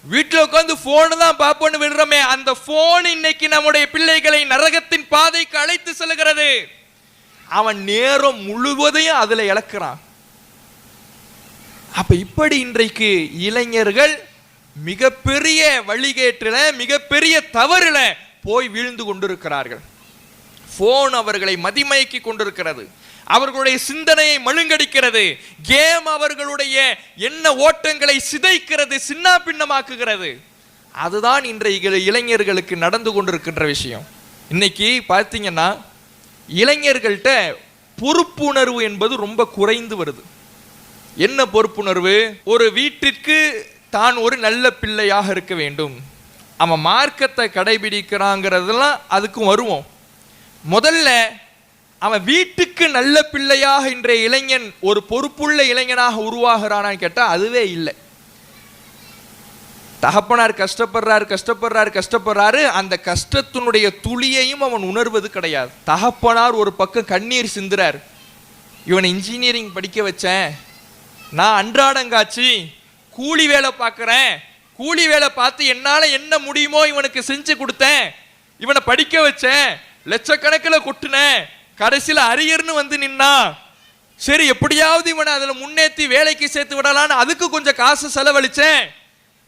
வீட்டில் உட்காந்து போன் தான் பார்ப்போன்னு விடுறோமே, அந்த போன் இன்னைக்கு நம்முடைய பிள்ளைகளை நரகத்தின் பாதைக்கு அழைத்து செல்கிறது. அவன் நேரம் முழுவதையும் அதுல இழக்கிறான். அப்ப இப்படி இன்றைக்கு இளைஞர்கள் மிகப்பெரிய வழிகேட்டில மிகப்பெரிய தவறுல போய் வீழ்ந்து கொண்டிருக்கிறார்கள். போன் அவர்களை மதிமயக்கி கொண்டிருக்கிறது, அவர்களுடைய சிந்தனையை மழுங்கடிக்கிறது, கேம் அவர்களுடைய எண்ண ஓட்டங்களை சிதைக்கிறது, சின்ன பின்னமாக்குகிறது. அதுதான் இன்றைய இளைஞர்களுக்கு நடந்து கொண்டிருக்கின்ற விஷயம். இன்னைக்கு பார்த்தீங்கன்னா இளைஞர்கள்ட்ட பொறுப்புணர்வு என்பது ரொம்ப குறைந்து வருது. என்ன பொறுப்புணர்வு? ஒரு வீட்டிற்கு தான் ஒரு நல்ல பிள்ளையாக இருக்க வேண்டும், அவன் மார்க்கத்தை கடைபிடிக்கிறாங்கிறதெல்லாம் அதுக்கும் வருவோம். முதல்ல அவன் வீட்டுக்கு நல்ல பிள்ளையாக இன்றைய இளைஞன் ஒரு பொறுப்புள்ள இளைஞனாக உருவாகிறானான்னு கேட்டா அதுவே இல்லை. தகப்பனார் கஷ்டப்படுறாரு, அந்த கஷ்டத்தினுடைய துளியையும் அவன் உணர்வது கிடையாது. தகப்பனார் ஒரு பக்கம் கண்ணீர் சிந்துறார், இவனை இன்ஜினியரிங் படிக்க வச்சேன், நான் அன்றாடங்காட்சி கூலி வேலை பார்க்கிறேன், கூலி வேலை பார்த்து என்னால என்ன முடியுமோ இவனுக்கு செஞ்சு கொடுத்தேன், இவனை படிக்க வச்சேன், லட்சக்கணக்கில் கொட்டினேன், கடைசியில் அரியர்னு நின்னா, சரி எப்படியாவது இவனை அதுல முன்னேற்றி வேலைக்கு சேர்த்து விடலான்னு அதுக்கு கொஞ்சம் காசு செலவழிச்சேன்,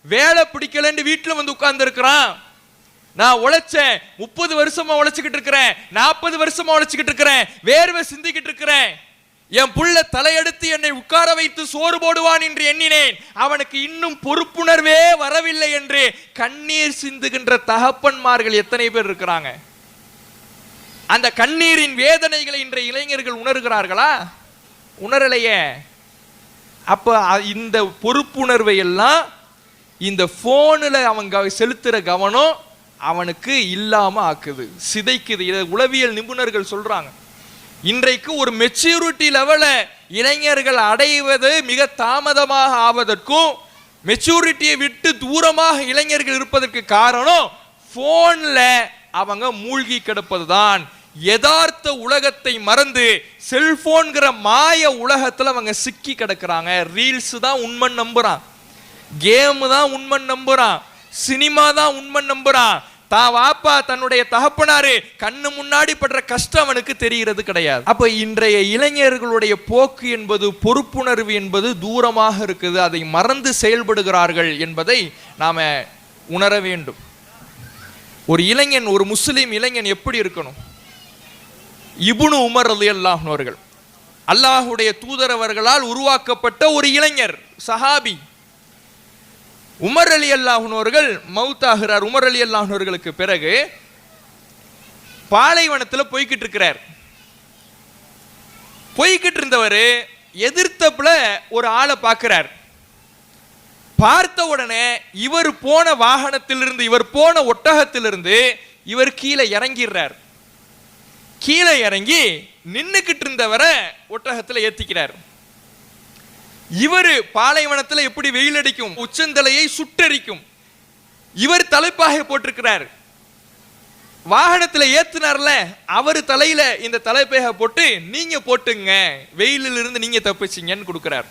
வேலை பிடிக்கலன்னு வீட்டுல உட்கார்ந்து இருக்கிறான். நான் உழைச்சேன், 30 வருஷமா உழைச்சுக்கிட்டு இருக்கிறேன், 40 வருஷமா உழைச்சுக்கிட்டு இருக்கிறேன், வேர்வை சிந்திக்கிட்டு இருக்கிறேன், என் புள்ள தலையெடுத்து என்னை உட்கார வைத்து சோறு போடுவான் என்று எண்ணினேன், அவனுக்கு இன்னும் பொறுப்புணர்வே வரவில்லை என்று கண்ணீர் சிந்துகின்ற தகப்பன்மார்கள் எத்தனை பேர் இருக்கிறாங்க? அந்த கண்ணீரின் வேதனைகளை இன்றைய இளைஞர்கள் உணர்கிறார்களா? உணரலையே. அப்ப இந்த பொறுப்புணர்வை எல்லாம் இந்த போன்ல அவங்க செலுத்துற கவனம் அவனுக்கு இல்லாம ஆக்குது, சிதைக்குது. இதை உளவியல் நிபுணர்கள் சொல்றாங்க. இன்றைக்கு ஒரு மெச்சூரிட்டி லெவல இளைஞர்கள் அடைவது மிக தாமதமாக ஆவதற்கும் மெச்சூரிட்டியை விட்டு தூரமாக இளைஞர்கள் இருப்பதற்கு காரணம் போன்ல அவங்க மூழ்கி கிடப்பதுதான். யதார்த்த உலகத்தை மறந்து செல்போன்கிற மாய உலகத்துல அவங்க சிக்கி கிடக்குறாங்க. ரீல்ஸ் தான் உண்மை நம்புறான், கேம் தான் உண்மை நம்புறான், சினிமா தான் உண்மை நம்புறான், தான் வாப்பா தன்னுடைய தகப்பனாரு கண்ணு முன்னாடி படுற கஷ்டம் அவனுக்கு தெரிகிறது கிடையாது. அப்ப இன்றைய இளைஞர்களுடைய போக்கு என்பது, பொறுப்புணர்வு என்பது தூரமாக இருக்குது. அதை மறந்து செயல்படுகிறார்கள் என்பதை நாம உணர வேண்டும். ஒரு இளைஞன், ஒரு முஸ்லிம் இளைஞன் எப்படி இருக்கணும்? இப்னு உமர் ரலியல்லாஹு அன்ஹு அவர்கள் அல்லாஹ்வுடைய தூதரவர்களால் உருவாக்கப்பட்ட ஒரு இளைஞர், சஹாபி. உமர் ரலியல்லாஹு அன்ஹு அவர்கள் மௌத்தாகிறார். உமர் ரலியல்லாஹு அன்ஹு அவர்களுக்கு பிறகு பாலைவனத்தில் போய்கிட்டு இருக்கிறார். போய்கிட்டு இருந்தவர் எதிர்த்தப்புல ஒரு ஆளை பார்க்கிறார். பார்த்த உடனே இவர் போன வாகனத்திலிருந்து, இவர் போன ஒட்டகத்திலிருந்து இவர் கீழே இறங்கிறார். கீழே இறங்கி நின்னுக்கிட்டு இருந்தவரை ஒட்டகத்தில் ஏத்திக்கிறார். இவர் பாலைவனத்தில் எப்படி வெயில் அடிக்கும், உச்சந்தலையை சுட்டரிக்கும். இவர் தலைப்பாகை போட்டிருக்கிறார். வாகனத்தில் ஏத்துனார்ல, அவர் தலையில இந்த தலைப்பாகை போட்டு நீங்க போட்டுங்க, வெயிலில் இருந்து நீங்க தப்பிச்சிங்கன்னு கொடுக்கிறார்.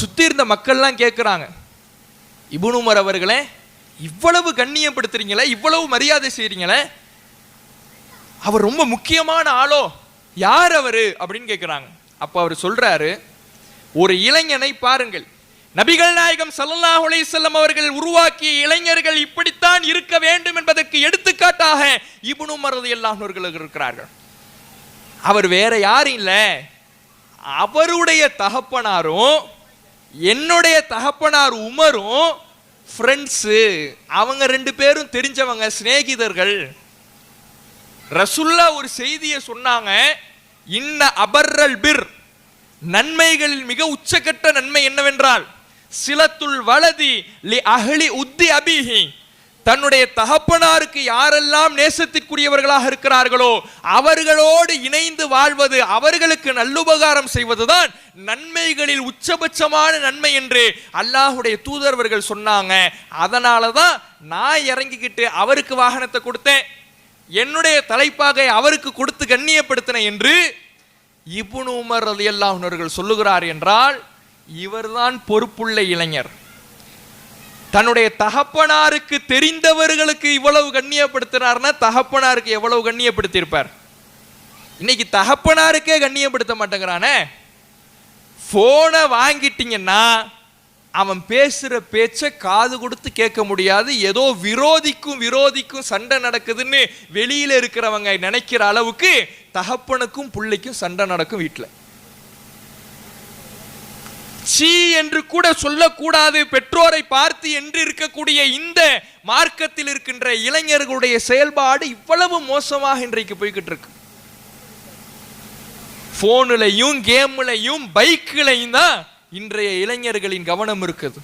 சுத்தி இருந்த மக்கள்லாம் கேட்கிறாங்க, இப்னு உமர் அவர்களே, இவ்வளவு கண்ணியப்படுத்துறீங்களே, இவ்வளவு மரியாதை செய்றீங்களே, அவர் ரொம்ப முக்கியமான ஆளோ, யார் அவரு அப்படின்னு கேட்கிறாங்க. அப்ப அவர் சொல்றாரு, ஒரு இளைஞனை பாருங்கள், நபிகள் நாயகம் ஸல்லல்லாஹு அலைஹி வஸல்லம் அவர்கள் உருவாக்கிய இளைஞர்கள் இப்படித்தான் இருக்க வேண்டும் என்பதற்கு எடுத்துக்காட்டாக இப்னு உமர் ரலியல்லாஹு அன்ஹு அவர்கள் இருக்கிறார்கள். அவர் வேற யாரும் இல்ல, அவருடைய தகப்பனாரும் என்னுடைய தகப்பனார் உமரும் ஃப்ரெண்ட்ஸு. அவங்க ரெண்டு பேரும் தெரிஞ்சவங்க, சிநேகிதர்கள். ரசூலுல்லாஹ் ஒரு செய்தியை சொன்னாங்க, இன்ன அபர்ரல் பிர், நன்மைகளில் மிக உச்சக்கட்ட நன்மை என்னவென்றால் சிலத்துல் வலதி லி அஹ்லி உத்தி அபிஹி, தன்னுடைய தகப்பனாருக்கு யாரெல்லாம் நேசத்திற்குரியவர்களாக இருக்கிறார்களோ அவர்களோடு இணைந்து வாழ்வது, அவர்களுக்கு நல்லுபகாரம் செய்வதுதான் நன்மைகளில் உச்சபட்சமான நன்மை என்று அல்லாஹ்வுடைய தூதர்வர்கள் சொன்னாங்க. அதனால தான் நான் இறங்கிக்கிட்டு அவருக்கு வாகனத்தை கொடுத்தேன், என்னுடைய தலைப்பாகை அவருக்கு கொடுத்து கண்ணியப்படுத்தின என்று இப்னு உமர் ரலியல்லாஹு அன்ஹு அவர்கள் சொல்லுகிறார் என்றால், இவர்தான் பொறுப்புள்ள இளைஞர். தன்னுடைய தகப்பனாருக்கு தெரிந்தவர்களுக்கு இவ்வளவு கண்ணியப்படுத்தினார்னா தகப்பனாருக்கு எவ்வளவு கண்ணியப்படுத்தியிருப்பார். இன்னைக்கு தகப்பனாருக்கே கண்ணியப்படுத்த மாட்டேங்கிறானே. போனை வாங்கிட்டீங்கன்னா அவன் பேசுற பேச்ச காது கொடுத்து கேட்க முடியாது. ஏதோ விரோதிக்கும் சண்டை நடக்குதுன்னு வெளியில இருக்கிறவங்க நினைக்கிற அளவுக்கு தகப்பனுக்கும் பிள்ளைக்கும் சண்டை நடக்கும் வீட்டில். சீ என்று கூட சொல்லக்கூடாது பெற்றோரை பார்த்து என்று இருக்கக்கூடிய இந்த மார்க்கத்தில் இருக்கின்ற இளைஞர்களுடைய செயல்பாடு இவ்வளவு மோசமாக இன்றைக்கு போய்கிட்டு இருக்கு. போனுலையும் கேம்லையும் பைக்கிலையும் தான் இன்றைய இளைஞர்களின் கவனம் இருக்குது.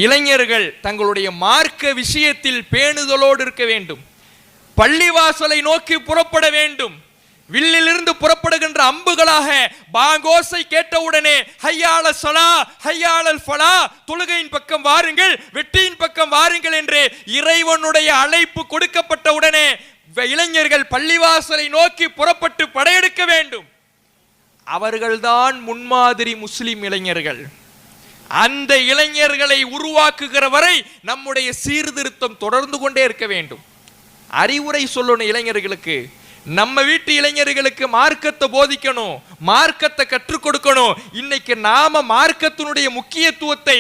இளைஞர்கள் தங்களுடைய மார்க்க விஷயத்தில் பேணுதலோடு இருக்க வேண்டும். பள்ளிவாசலை நோக்கி புறப்பட வேண்டும். வில்லிலிருந்து புறப்படுகின்ற அம்புகளாக பாங்கோசை கேட்டவுடனே ஹய்யால ஸலா ஹய்யாலல் ஃபலா, தொழுகையின் பக்கம் வாருங்கள், வெற்றியின் பக்கம் வாருங்கள் என்று இறைவனுடைய அழைப்பு கொடுக்கப்பட்ட உடனே இளைஞர்கள் பள்ளிவாசலை நோக்கி புறப்பட்டு படையெடுக்க வேண்டும். அவர்கள்தான் முன்மாதிரி முஸ்லிம் இளைஞர்கள். அந்த இளைஞர்களை உருவாக்குகிற வரை நம்முடைய சீர்திருத்தம் தொடர்ந்து கொண்டே இருக்க வேண்டும். அறிவுரை சொல்லணும் இளைஞர்களுக்கு. நம்ம வீட்டு இளைஞர்களுக்கு மார்க்கத்தை போதிக்கணும், மார்க்கத்தை கற்றுக் கொடுக்கணும். இன்னைக்கு நாம மார்க்கத்தினுடைய முக்கியத்துவத்தை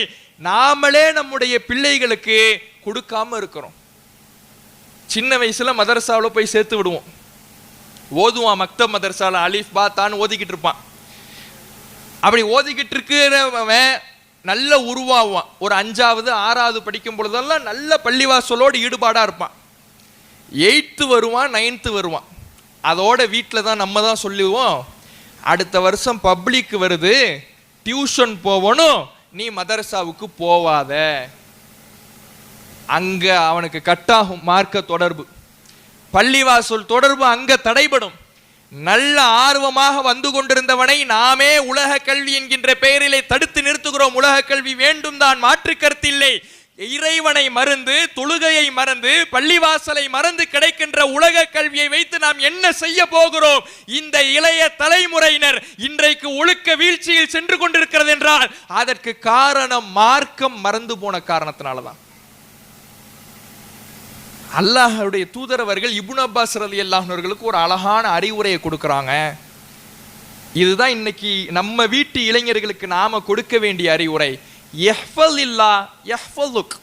நாமளே நம்முடைய பிள்ளைகளுக்கு கொடுக்காம இருக்கிறோம். சின்ன வயசுல மதரசாவில் போய் சேர்த்து விடுவோம், ஓதுவான். மக்தப் மதரசால அலிஃப் பா தான் ஓதிக்கிட்டு இருப்பான். அப்படி ஓதிக்கிட்டு இருக்கிறவன் நல்ல உருவாகுவான். ஒரு 5வது 6வது படிக்கும் பொழுதெல்லாம் நல்ல பள்ளிவாசலோடு ஈடுபாடா இருப்பான். 8th வருவான், 9th வருவான். அதோட வீட்டில் தான் நம்ம தான் சொல்லுவோம், அடுத்த வருஷம் பப்ளிக் வருது, டியூஷன் போகணும், நீ மதரசாவுக்கு போவாத. அங்க அவனுக்கு கட்டாகும் மார்க்க தொடர்பு, பள்ளிவாசல் தொடர்பு அங்க தடைபடும். நல்ல ஆர்வமாக வந்து கொண்டிருந்தவனை நாமே உலக கல்வி என்கின்ற பெயரிலே தடுத்து நிறுத்துகிறோம். உலக கல்வி வேண்டும் தான், மாற்று கருத்து இல்லை. இறைவனை மறந்து, தொழுகையை மறந்து, பள்ளிவாசலை மறந்து கிடைக்கின்ற உலக கல்வியை வைத்து நாம் என்ன செய்ய போகிறோம்? இந்த இளைய தலைமுறையினர் இன்றைக்கு ஒழுக்க வீழ்ச்சியில் சென்று கொண்டிருக்கிறது என்றால் அதற்கு காரணம் மார்க்கம் மறந்து போன காரணத்தினாலதான். அல்லாஹ்வுடைய தூதர் அவர்கள் இப்னு அப்பாஸ் ரலியல்லாஹு அன்ஹு அவர்களுக்கு ஒரு அழகான அறிவுரையை கொடுக்கறாங்க. இதுதான் இன்னைக்கு நம்ம வீட்டு இளைஞர்களுக்கு நாம கொடுக்க வேண்டிய அறிவுரை. யஹ்ஃபலில்லா யஹ்ஃபலுக்.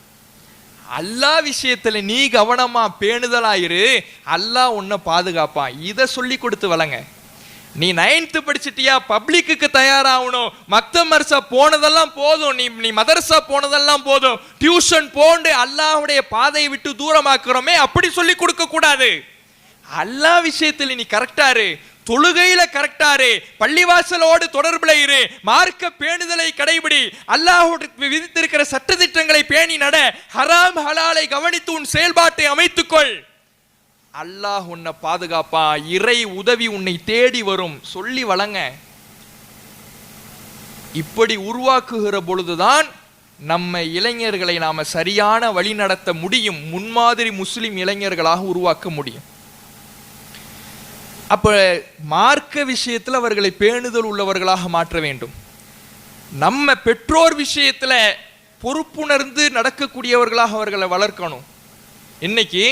அல்லாஹ் விஷயத்துல நீ கவனமா பேணுதலாயிரு, அல்லாஹ் உன்னை பாதுகாப்பான். இதை சொல்லி கொடுத்து வளங்க. நீ 9th படிச்சிட்டியா, பப்ளிக்கு தயாராகணும், மக்தப் மர்சா போனதெல்லாம் போதும், நீ மதரசா போனதெல்லாம் போதும், டியூஷன் போண்டு அல்லாஹ்வுடைய பாதையை விட்டு தூரமாக்குறோமே, அப்படி சொல்லி கொடுக்க கூடாது. அல்லாஹ் விஷயத்தில் நீ கரெக்டாரு, தொழுகையில கரெக்டாரு, பள்ளிவாசலோடு தொடர்புல இரு, மார்க்க பேணுதலை கடைபிடி, அல்லாஹ்வுடைய விதித்திருக்கிற சட்டதிட்டங்களை பேணி நட, ஹராம் ஹலாலை கவனித்து உன் செயல்பாட்டை அமைத்துக்கொள், அல்லாஹ் உன்னை பாதுகாப்பா, இறை உதவி உன்னை தேடி வரும் சொல்லி வளங்க. இப்படி உருவாக்குகிற பொழுதுதான் நம்ம இளைஞர்களை நாம சரியான வழி நடத்த முடியும், முன்மாதிரி முஸ்லிம் இளைஞர்களாக உருவாக்க முடியும். அப்ப மார்க்க விஷயத்தில் அவர்களை பேணுதல் உள்ளவர்களாக மாற்ற வேண்டும். நம்ம பெற்றோர் விஷயத்துல பொறுப்புணர்ந்து நடக்கக்கூடியவர்களாக அவர்களை வளர்க்கணும். இன்னைக்கு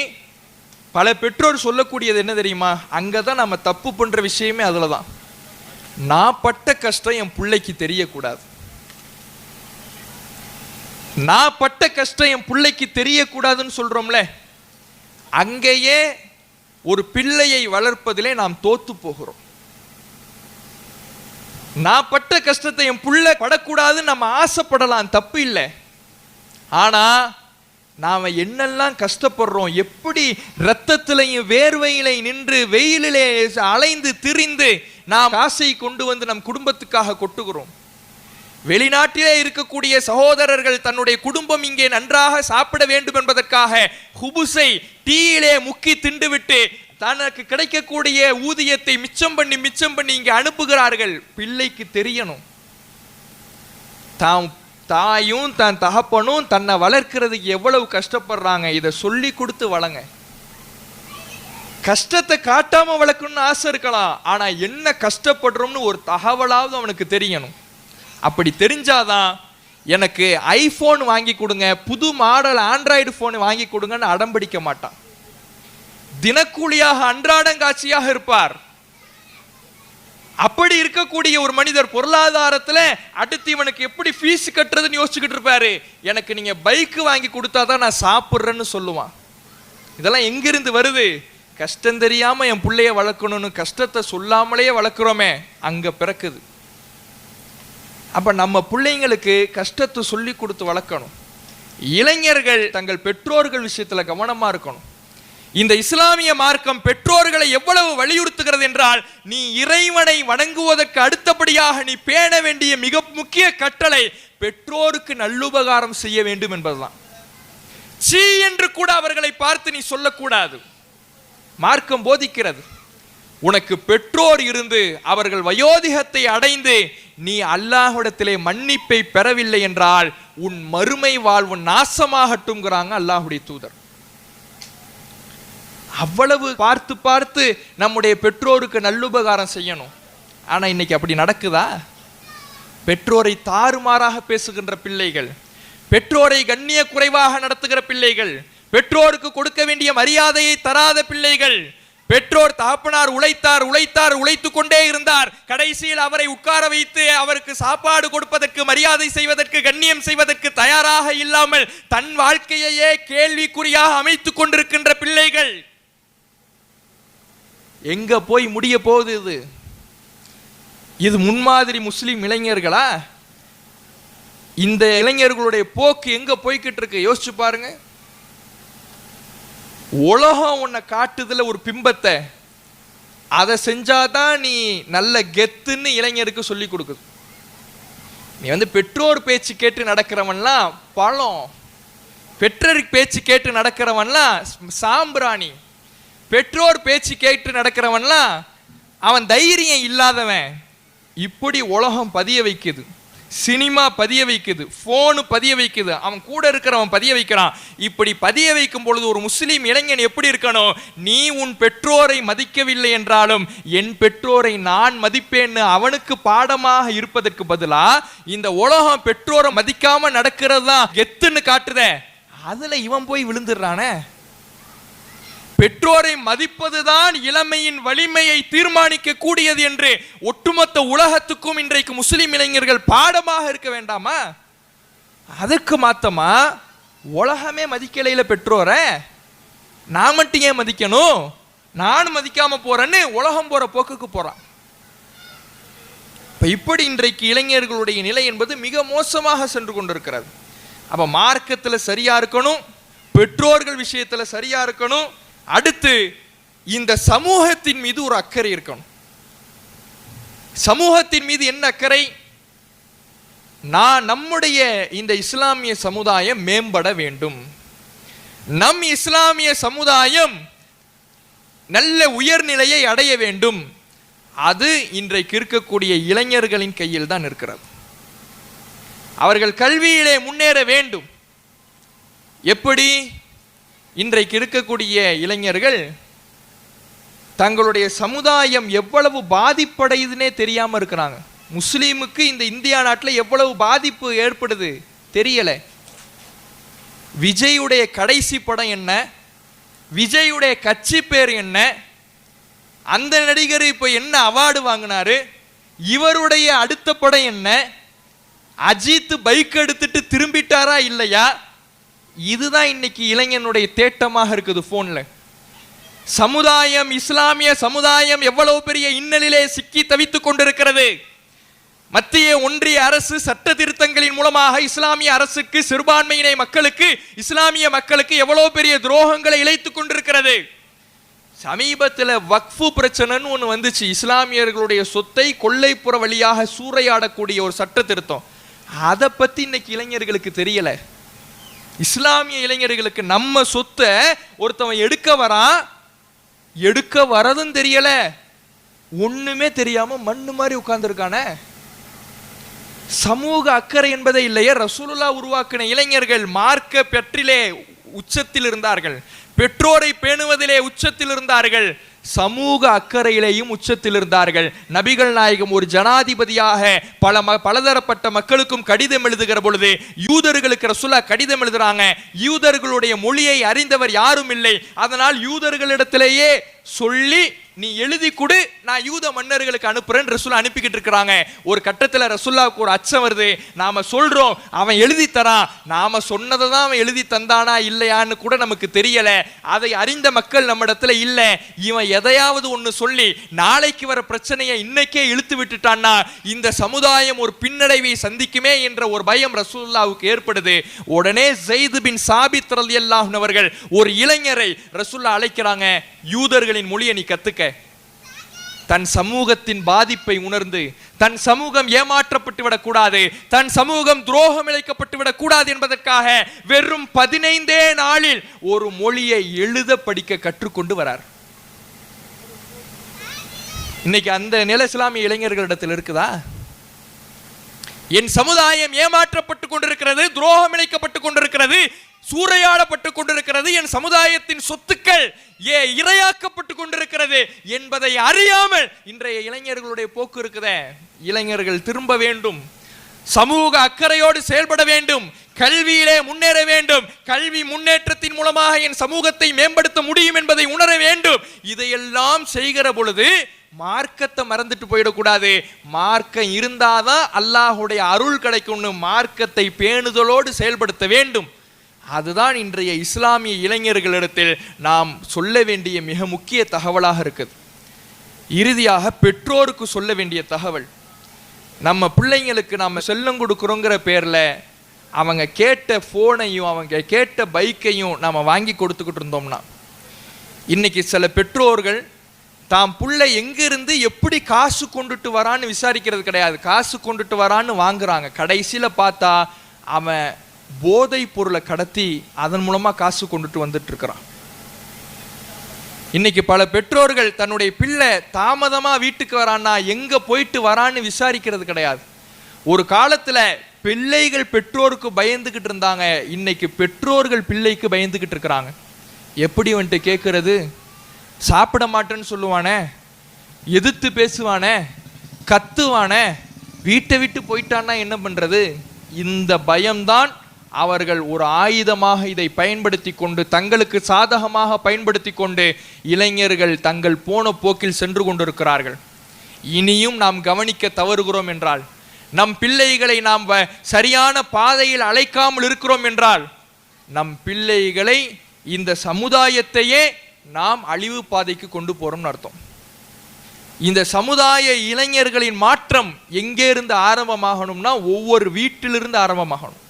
பல பெற்றோர் சொல்லக்கூடியது என்ன தெரியுமா? அங்கதான் நம்ம தப்பு பண்ற விஷயமே அதுலதான். நான் பட்ட கஷ்டம் என் பிள்ளைக்கு தெரியக்கூடாது, நான் பட்ட கஷ்டம் என் பிள்ளைக்கு தெரியக்கூடாதுன்னு சொல்றோம்ல, அங்கேயே ஒரு பிள்ளையை வளர்ப்பதிலே நாம் தோத்து போகிறோம். நான் பட்ட கஷ்டத்தை என் பிள்ளை படக்கூடாதுன்னு நம்ம ஆசைப்படலாம், தப்பு இல்லை. ஆனா நாம என்னெல்லாம் கஷ்டப்படுறோம், எப்படி இரத்தத்திலையும் வேர்வையிலை நின்று வெயிலிலே அலைந்து திரிந்து நாம் காசை கொண்டு வந்து நம் குடும்பத்துக்காக கொட்டுகிறோம். வெளிநாட்டிலே இருக்கக்கூடிய சகோதரர்கள் தன்னுடைய குடும்பம் இங்கே நன்றாக சாப்பிட வேண்டும் என்பதற்காக ஹுபுஸை டீயிலே முக்கி திண்டுவிட்டு தனக்கு கிடைக்கக்கூடிய ஊதியத்தை மிச்சம் பண்ணி இங்கே அனுப்புகிறார்கள். பிள்ளைக்கு தெரியணும், தாயும் தன் தகப்பனும் தன்னை வளர்க்கிறதுக்கு எவ்வளவு கஷ்டப்படுறாங்க. இதை சொல்லி கொடுத்து வளங்க. கஷ்டத்தை காட்டாம வளர்க்கணும்னு ஆசை இருக்கலாம், ஆனா என்ன கஷ்டப்படுறோம்னு ஒரு தகவலாவது அவனுக்கு தெரியணும். அப்படி தெரிஞ்சாதான் எனக்கு ஐபோன் வாங்கி கொடுங்க, புது மாடல் ஆண்ட்ராய்டு போன் வாங்கி கொடுங்கன்னு அடம்பிடிக்க மாட்டான். தினக்கூலியாக அன்றாடங்காட்சியாக இருப்பார். அப்படி இருக்கக்கூடிய ஒரு மனிதர் பொருளாதாரத்துல அடுத்து இவனுக்கு எப்படி ஃபீஸ் கட்டுறதுன்னு யோசிச்சுக்கிட்டு இருப்பாரு. எனக்கு நீங்க பைக் வாங்கி கொடுத்தாதான் நான் சாப்பிட்றேன்னு சொல்லுவான். இதெல்லாம் எங்கிருந்து வருது? கஷ்டம் தெரியாம என் பிள்ளைய வளர்க்கணும்னு கஷ்டத்தை சொல்லாமலேயே வளர்க்குறோமே, அங்க பிறக்குது. அப்ப நம்ம பிள்ளைங்களுக்கு கஷ்டத்தை சொல்லி கொடுத்து வளர்க்கணும். இளைஞர்கள் தங்கள் பெற்றோர்கள் விஷயத்துல கவனமா இருக்கணும். இந்த இஸ்லாமிய மார்க்கம் பெற்றோர்களை எவ்வளவு வலியுறுத்துகிறது என்றால், நீ இறைவனை வணங்குவதற்கு அடுத்தபடியாக நீ பேண வேண்டிய மிக முக்கிய கட்டளை பெற்றோருக்கு நல்லுபகாரம் செய்ய வேண்டும் என்பதுதான். சீ என்று கூட அவர்களை பார்த்து நீ சொல்லக்கூடாது. மார்க்கம் போதிக்கிறது, உனக்கு பெற்றோர் இருந்து அவர்கள் வயோதிகத்தை அடைந்து நீ அல்லாஹ்விடத்திலே மன்னிப்பை பெறவில்லை என்றால் உன் மறுமை வாழ்வு நாசமாகட்டும்ங்கிறாங்க அல்லாஹ்வுடைய தூதர். அவ்வளவு பார்த்து பார்த்து நம்முடைய பெற்றோருக்கு நல்லுபகாரம் செய்யணும். ஆனா இன்னைக்கு அப்படி நடக்குதா? பெற்றோரை தாறுமாறாக பேசுகின்ற பிள்ளைகள், பெற்றோரை கண்ணிய குறைவாக நடத்துகிற பிள்ளைகள், பெற்றோருக்கு கொடுக்க வேண்டிய மரியாதையை தராத பிள்ளைகள். பெற்றோர் தகப்பனார் உழைத்து கொண்டே இருந்தார், கடைசியில் அவரை உட்கார வைத்து அவருக்கு சாப்பாடு கொடுப்பதற்கு, மரியாதை செய்வதற்கு, கண்ணியம் செய்வதற்கு தயாராக இல்லாமல் தன் வாழ்க்கையையே கேள்விக்குறியாக அமைத்துக் கொண்டிருக்கின்ற பிள்ளைகள். எங்க போய் முடிய போகுது இது? முன்மாதிரி முஸ்லிம் இளைஞர்களா? இந்த இளைஞர்களுடைய போக்கு எங்க போய்கிட்டு இருக்கு யோசிச்சு பாருங்க. உலகம் உன்னை காட்டுதுல ஒரு பிம்பத்தை, அதை செஞ்சாதான் நீ நல்ல கெத்துன்னு இளைஞருக்கு சொல்லி கொடுக்குது. நீ பெற்றோர் பேச்சு கேட்டு நடக்கிறவன்லாம் பழம், பெற்றோர் பேச்சு கேட்டு நடக்கிறவன்லாம் சாம்பிராணி, பெற்றோர் பேச்சு கேட்டு நடக்கிறவன்லாம் அவன் தைரியம் இல்லாதவன். இப்படி உலகம் பதிய வைக்குது. சினிமா பதிய வைக்குது, போன் பதிய வைக்குது, அவன் கூட இருக்கிறவன் பதிய வைக்கிறான். இப்படி பதிய வைக்கும் பொழுது ஒரு முஸ்லீம் இளைஞன் எப்படி இருக்கணும்? நீ உன் பெற்றோரை மதிக்கவில்லை என்றாலும் என் பெற்றோரை நான் மதிப்பேன்னு அவனுக்கு பாடமாக இருப்பதற்கு பதிலா இந்த உலகம் பெற்றோரை மதிக்காம நடக்கிறது தான் கெத்துன்னு காட்டுதே, அதுல இவன் போய் விழுந்துடுறானே. பெற்றோரை மதிப்பதுதான் இளமையின் வலிமையை தீர்மானிக்க கூடியது என்று ஒட்டுமொத்த உலகத்துக்கும் இன்றைக்கு முஸ்லிம் இளைஞர்கள் பாடமாக இருக்க வேண்டாமா? அதுக்கு மாத்தமா உலகமே மதிக்கலையில பெற்றோரை நான் மட்டும் ஏன் மதிக்கணும், நானும் மதிக்காம போறேன்னு உலகம் போற போக்குக்கு போறான். இப்படி இன்றைக்கு இளைஞர்களுடைய நிலை என்பது மிக மோசமாக சென்று கொண்டிருக்கிறது. அப்ப மார்க்கத்துல சரியா இருக்கணும், பெற்றோர்கள் விஷயத்துல சரியா இருக்கணும், அடுத்து இந்த சமூகத்தின் மீது ஒரு அக்கறை இருக்கணும். சமூகத்தின் மீது என்ன அக்கறை? நம்முடைய இந்த இஸ்லாமிய சமுதாயம் மேம்பட வேண்டும், நம் இஸ்லாமிய சமுதாயம் நல்ல உயர்நிலையை அடைய வேண்டும். அது இன்றைக்கு இருக்கக்கூடிய இளைஞர்களின் கையில் தான் இருக்கிறது. அவர்கள் கல்வியிலே முன்னேற வேண்டும். எப்படி? இன்றைக்கு இருக்கக்கூடிய இளைஞர்கள் தங்களுடைய சமுதாயம் எவ்வளவு பாதிப்படையுதுன்னே தெரியாம இருக்கிறாங்க. முஸ்லீமுக்கு இந்த இந்தியா நாட்டில் எவ்வளவு பாதிப்பு ஏற்படுது தெரியல. விஜயுடைய கடைசி படம் என்ன, விஜயுடைய கட்சி பேர் என்ன, அந்த நடிகர் இப்ப என்ன அவார்டு வாங்கினாரு, இவருடைய அடுத்த படம் என்ன, அஜித் பைக் எடுத்துட்டு திரும்பிட்டாரா இல்லையா, இதுதான் இன்னைக்கு இளைஞனுடைய தேட்டமாக இருக்குது போன்ல. சமுதாயம், இஸ்லாமிய சமுதாயம் எவ்வளவு பெரிய இன்னலிலே சிக்கி தவித்துக் கொண்டிருக்கிறது. மத்திய ஒன்றிய அரசு சட்ட திருத்தங்களின் மூலமாக இஸ்லாமிய அரசுக்கு, சிறுபான்மையினை மக்களுக்கு, இஸ்லாமிய மக்களுக்கு எவ்வளவு பெரிய துரோகங்களை இழைத்துக் கொண்டிருக்கிறது. சமீபத்தில் வக்ஃபு பிரச்சனைன்னு ஒன்று வந்துச்சு. இஸ்லாமியர்களுடைய சொத்தை கொள்ளைப்புற வழியாக சூறையாடக்கூடிய ஒரு சட்ட திருத்தம். அதை பத்தி இன்னைக்கு இளைஞர்களுக்கு தெரியல. இஸ்லாமிய இளைஞர்களுக்கு நம்ம சொத்தை ஒருத்தவன் எடுக்க வரான், எடுக்க வரதும் தெரியல, ஒண்ணுமே தெரியாம மண்ணு மாதிரி உட்கார்ந்துருக்கானே. சமூக அக்கறை என்பதே இல்லையே. ரசூலுல்லாஹ் உருவாக்கின இளைஞர்கள் மார்க்க பெற்றிலே உச்சத்தில் இருந்தார்கள், பெற்றோரை பேணுவதிலே உச்சத்தில் இருந்தார்கள், சமூக அக்கறையிலேயும் உச்சத்தில் இருந்தார்கள். நபிகள் நாயகம் ஒரு ஜனாதிபதியாக பலதரப்பட்ட மக்களுக்கும் கடிதம் எழுதுகிற பொழுது யூதர்களுக்கு ரசூலுல்லாஹ் கடிதம் எழுதுறாங்க. யூதர்களுடைய மொழியை அறிந்தவர் யாரும் இல்லை, அதனால் யூதர்களிடத்திலேயே சொல்லி நீ எழுதி கொடு, நான் யூத மன்னர்களுக்கு அனுப்புறேன் ரசூலுல்லாஹ் அனுப்பிக்கிட்டு இருக்கிறாங்க. ஒரு கட்டத்தில் ரசூலுல்லாஹ்வுக்கு ஒரு அச்சம் வருது. நாம சொல்றோம் அவன் எழுதி தரான், நாம சொன்னதை தான் அவன் எழுதி தந்தானா இல்லையான்னு கூட நமக்கு தெரியல. அதை அறிந்த மக்கள் நம்ம இடத்துல இல்ல. இவன் எதையாவது ஒண்ணு சொல்லி நாளைக்கு வர பிரச்சனையை இன்னைக்கே இழுத்து விட்டுட்டான்னா இந்த சமுதாயம் ஒரு பின்னடைவை சந்திக்குமே என்ற ஒரு பயம் ரசூலுல்லாஹ்வுக்கு ஏற்படுது. உடனே ஸைத் பின் சாபித் ரலியல்லாஹு அன்ஹு அவர்கள் ஒரு இளைஞரை ரசூலுல்லாஹ் அழைக்கிறாங்க, யூதர்களின் மொழியை நீ கத்துக்க. தன் சமூகத்தின் பாதிப்பை உணர்ந்து, தன் சமூகம் ஏமாற்றப்பட்டு விடக்கூடாது, தன் சமூகம் துரோகம் இழைக்கப்பட்டு விடக்கூடாது என்பதற்காக வெறும் 15 நாளில் ஒரு மொழியை எழுத படிக்க கற்றுக்கொண்டு வரார். இன்னைக்கு அந்த நிலை இஸ்லாமிய இளைஞர்களிடத்தில் இருக்குதா? என் சமுதாயம் ஏமாற்றப்பட்டு கொண்டிருக்கிறது, துரோகம் இழைக்கப்பட்டு கொண்டிருக்கிறது, சூறையாடப்பட்டு கொண்டிருக்கிறது, என் சமுதாயத்தின் சொத்துக்கள் இரையாக்கப்பட்டு கொண்டிருக்கிறது என்பதை அறியாமல் இன்றைய இளைஞர்களுடைய போக்கு இருக்குதே. இளைஞர்கள் திரும்ப வேண்டும், சமூக அக்கறையோடு செயல்பட வேண்டும், கல்வியிலே முன்னேற வேண்டும், கல்வி முன்னேற்றத்தின் மூலமாக என் சமூகத்தை மேம்படுத்த முடியும் என்பதை உணர வேண்டும். இதையெல்லாம் செய்கிற பொழுது மார்க்கத்தை மறந்துட்டு போயிடக்கூடாது. மார்க்கம் இருந்தாதான் அல்லாஹுடைய அருள் கிடைக்கும்னு மார்க்கத்தை பேணுதலோடு செயல்படுத்த வேண்டும். அதுதான் இன்றைய இஸ்லாமிய இளைஞர்களிடத்தில் நாம் சொல்ல வேண்டிய மிக முக்கிய தகவலாக இருக்குது. இறுதியாக பெற்றோருக்கு சொல்ல வேண்டிய தகவல், நம்ம பிள்ளைங்களுக்கு நாம் செல்லம் கொடுக்குறோங்கிற பேர்ல அவங்க கேட்ட போனையும் அவங்க கேட்ட பைக்கையும் நாம் வாங்கி கொடுத்துக்கிட்டு இருந்தோம்னா, இன்னைக்கு சில பெற்றோர்கள் தாம் பிள்ளை எங்கிருந்து எப்படி காசு கொண்டுட்டு வரான்னு விசாரிக்கிறது கிடையாது, காசு கொண்டுட்டு வரான்னு வாங்குறாங்க. கடைசியில பார்த்தா அவன் போதை பொருளை கடத்தி அதன் மூலமா காசு கொண்டுட்டு வந்துட்டு இருக்கிறான். இன்னைக்கு பல பெற்றோர்கள் தன்னுடைய பிள்ளை தாமதமா வீட்டுக்கு வரான்னா எங்க போயிட்டு வரான்னு விசாரிக்கிறது கிடையாது. ஒரு காலத்துல பிள்ளைகள் பெற்றோருக்கு பயந்துகிட்டு இருந்தாங்க, இன்னைக்கு பெற்றோர்கள் பிள்ளைக்கு பயந்துகிட்டு இருக்கிறாங்க. எப்படி வந்துட்டு கேட்கறது? சாப்பிட மாட்டேன்னு சொல்லுவானே, எதிர்த்து பேசுவானே, கத்துவானே, வீட்டை விட்டு போயிட்டான்னா என்ன பண்றது? இந்த பயம்தான் அவர்கள் ஒரு ஆயுதமாக இதை பயன்படுத்தி கொண்டு தங்களுக்கு சாதகமாக பயன்படுத்தி கொண்டு இளைஞர்கள் தங்கள் போன போக்கில் சென்று கொண்டிருக்கிறார்கள். இனியும் நாம் கவனிக்க தவறுகிறோம் என்றால், நம் பிள்ளைகளை நாம் சரியான பாதையில் அழைக்காமல் இருக்கிறோம் என்றால், நம் பிள்ளைகளை இந்த சமுதாயத்தையே நாம் அழிவு பாதைக்கு கொண்டு போறோம்னு அர்த்தம். இந்த சமுதாய இளைஞர்களின் மாற்றம் எங்கே இருந்து ஆரம்பமாகணும்னா ஒவ்வொரு வீட்டிலிருந்து ஆரம்பமாகணும்.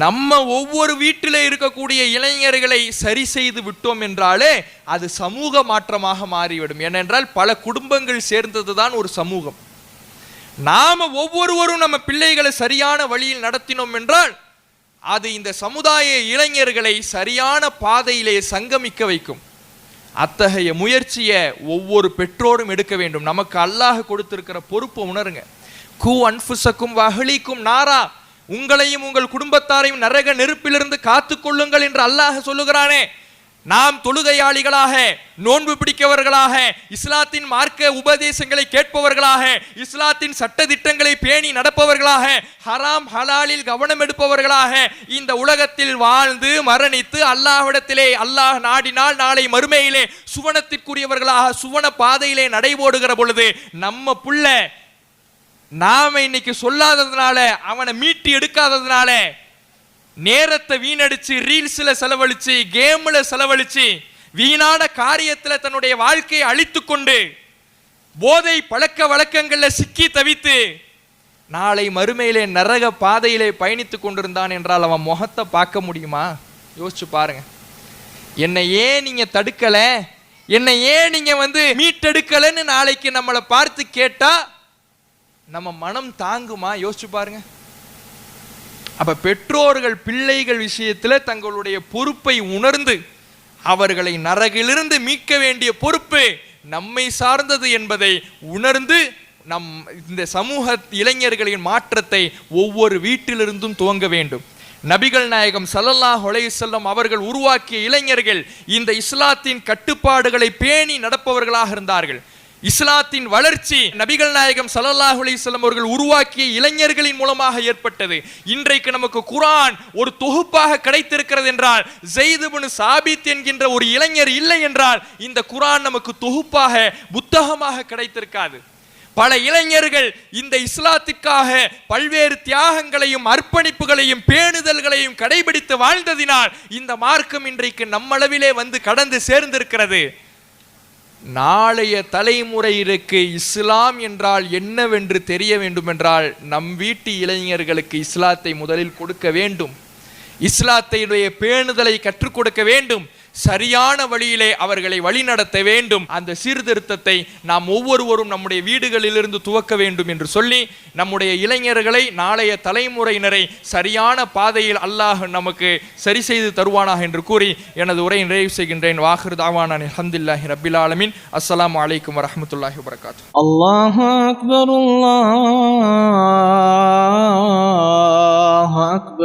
நம்ம ஒவ்வொரு வீட்டிலே இருக்கக்கூடிய இளைஞர்களை சரி செய்து விட்டோம் என்றாலே அது சமூக மாற்றமாக மாறிவிடும். ஏனென்றால் பல குடும்பங்கள் சேர்ந்ததுதான் ஒரு சமூகம். நாம ஒவ்வொருவரும் நம்ம பிள்ளைகளை சரியான வழியில் நடத்தினோம் என்றால் அது இந்த சமுதாய இளைஞர்களை சரியான பாதையிலே சங்கமிக்க வைக்கும். அத்தகைய முயற்சியை ஒவ்வொரு பெற்றோரும் எடுக்க வேண்டும். நமக்கு அல்லாஹ் கொடுத்திருக்கிற பொறுப்பை உணருங்க. கூ அன்ஃபுஸக்கும் வஹ்லீக்கும் நாரா, உங்களையும் உங்கள் குடும்பத்தாரையும் நரக நெருப்பிலிருந்து காத்து கொள்ளுங்கள் என்று அல்லாஹ் சொல்லுகிறானே. நாம் தொழுகையாளிகளாக, நோன்பு பிடிக்கவர்களாக, இஸ்லாத்தின் மார்க்க உபதேசங்களை கேட்பவர்களாக, இஸ்லாத்தின் சட்ட திட்டங்களை பேணி நடப்பவர்களாக, ஹராம் ஹலாலில் கவனம் எடுப்பவர்களாக இந்த உலகத்தில் வாழ்ந்து மரணித்து அல்லாஹ்விடத்திலே அல்லாஹ் நாடினால் நாளை மறுமையிலே சுவனத்திற்குரியவர்களாக சுவன பாதையிலே நடைபோடுகிற பொழுது நம்ம புள்ள நாம இன்னைக்கு சொல்லாததுனால, அவனை மீட்டி எடுக்காததுனால, நேரத்தை வீணடிச்சு ரீல்ஸ்ல செலவழிச்சு கேம்ல செலவழிச்சு வீணான காரியத்துல தன்னுடைய வாழ்க்கையை அழித்து கொண்டு போதை பழக்க வழக்கங்கள்ல சிக்கி தவித்து நாளை மறுமையிலே நரக பாதையிலே பயணித்துக் கொண்டிருந்தான் என்றால் அவன் முகத்தை பார்க்க முடியுமா? யோசிச்சு பாருங்க. என்னை ஏன் நீங்க தடுக்கல, என்னை ஏன் நீங்க மீட்டெடுக்கலன்னு நாளைக்கு நம்மளை பார்த்து கேட்டா நம்ம மனம் தாங்குமா? யோசிச்சு பாருங்க. அப்ப பெற்றோர்கள் பிள்ளைகள் விஷயத்துல தங்களுடைய பொறுப்பை உணர்ந்து அவர்களை நரகிலிருந்து மீட்க வேண்டிய பொறுப்பு நம்மை சார்ந்தது என்பதை உணர்ந்து நம் இந்த சமூக இளைஞர்களின் மாற்றத்தை ஒவ்வொரு வீட்டிலிருந்தும் துவங்க வேண்டும். நபிகள் நாயகம் ஸல்லல்லாஹு அலைஹி வஸல்லம் அவர்கள் உருவாக்கிய இளைஞர்கள் இந்த இஸ்லாத்தின் கட்டுப்பாடுகளை பேணி நடப்பவர்களாக இருந்தார்கள். இஸ்லாத்தின் வளர்ச்ி நபிகள் நாயகம் ஸல்லல்லாஹு அலைஹி வஸல்லம் அவர்கள் உருவாக்கிய இளைஞர்களின் மூலமாக ஏற்பட்டது. இன்றைக்கு நமக்கு குர்ஆன் ஒரு தொகுப்பாக கிடைத்திருக்கிறது என்றால், ஸைத் இப்னு சாபித் என்கின்ற ஒரு இளைஞர் இல்லை என்றால் இந்த குர்ஆன் நமக்கு தொகுப்பாக புத்தகமாக கிடைத்திருக்காது. பல இளைஞர்கள் இந்த இஸ்லாத்திற்காக பல்வேறு தியாகங்களையும் அர்ப்பணிப்புகளையும் பேணுதல்களையும் கடைபிடித்து வாழ்ந்ததினால் இந்த மார்க்கம் இன்றைக்கு நம்மளவிலே கடந்து சேர்ந்திருக்கிறது. நாளைய தலைமுறையிற்கு இஸ்லாம் என்றால் என்னவென்று தெரிய வேண்டும் என்றால் நம் வீட்டு இளைஞர்களுக்கு இஸ்லாத்தை முதலில் கொடுக்க வேண்டும். இஸ்லாத்தினுடைய பேணுதலை கற்றுக் கொடுக்க வேண்டும். சரியான வழியிலே அவர்களை வழிநடத்த வேண்டும். அந்த சீர்திருத்தத்தை நாம் ஒவ்வொருவரும் நம்முடைய வீடுகளிலிருந்து துவக்க வேண்டும் என்று சொல்லி நம்முடைய இளைஞர்களை, நாளைய தலைமுறையினரை சரியான பாதையில் அல்லாஹ் நமக்கு சரி செய்து தருவானாக என்று கூறி எனது உரையை நிறைவு செய்கின்றேன். வாஹிர் தாவானா அல்ஹம்துலில்லாஹி ரப்பில் ஆலமீன். அஸ்ஸலாமு அலைக்கும் வரஹ்மத்துல்லாஹி வபரகாத்துஹு. அல்லாஹு அக்பர், அல்லாஹு அக்பர்.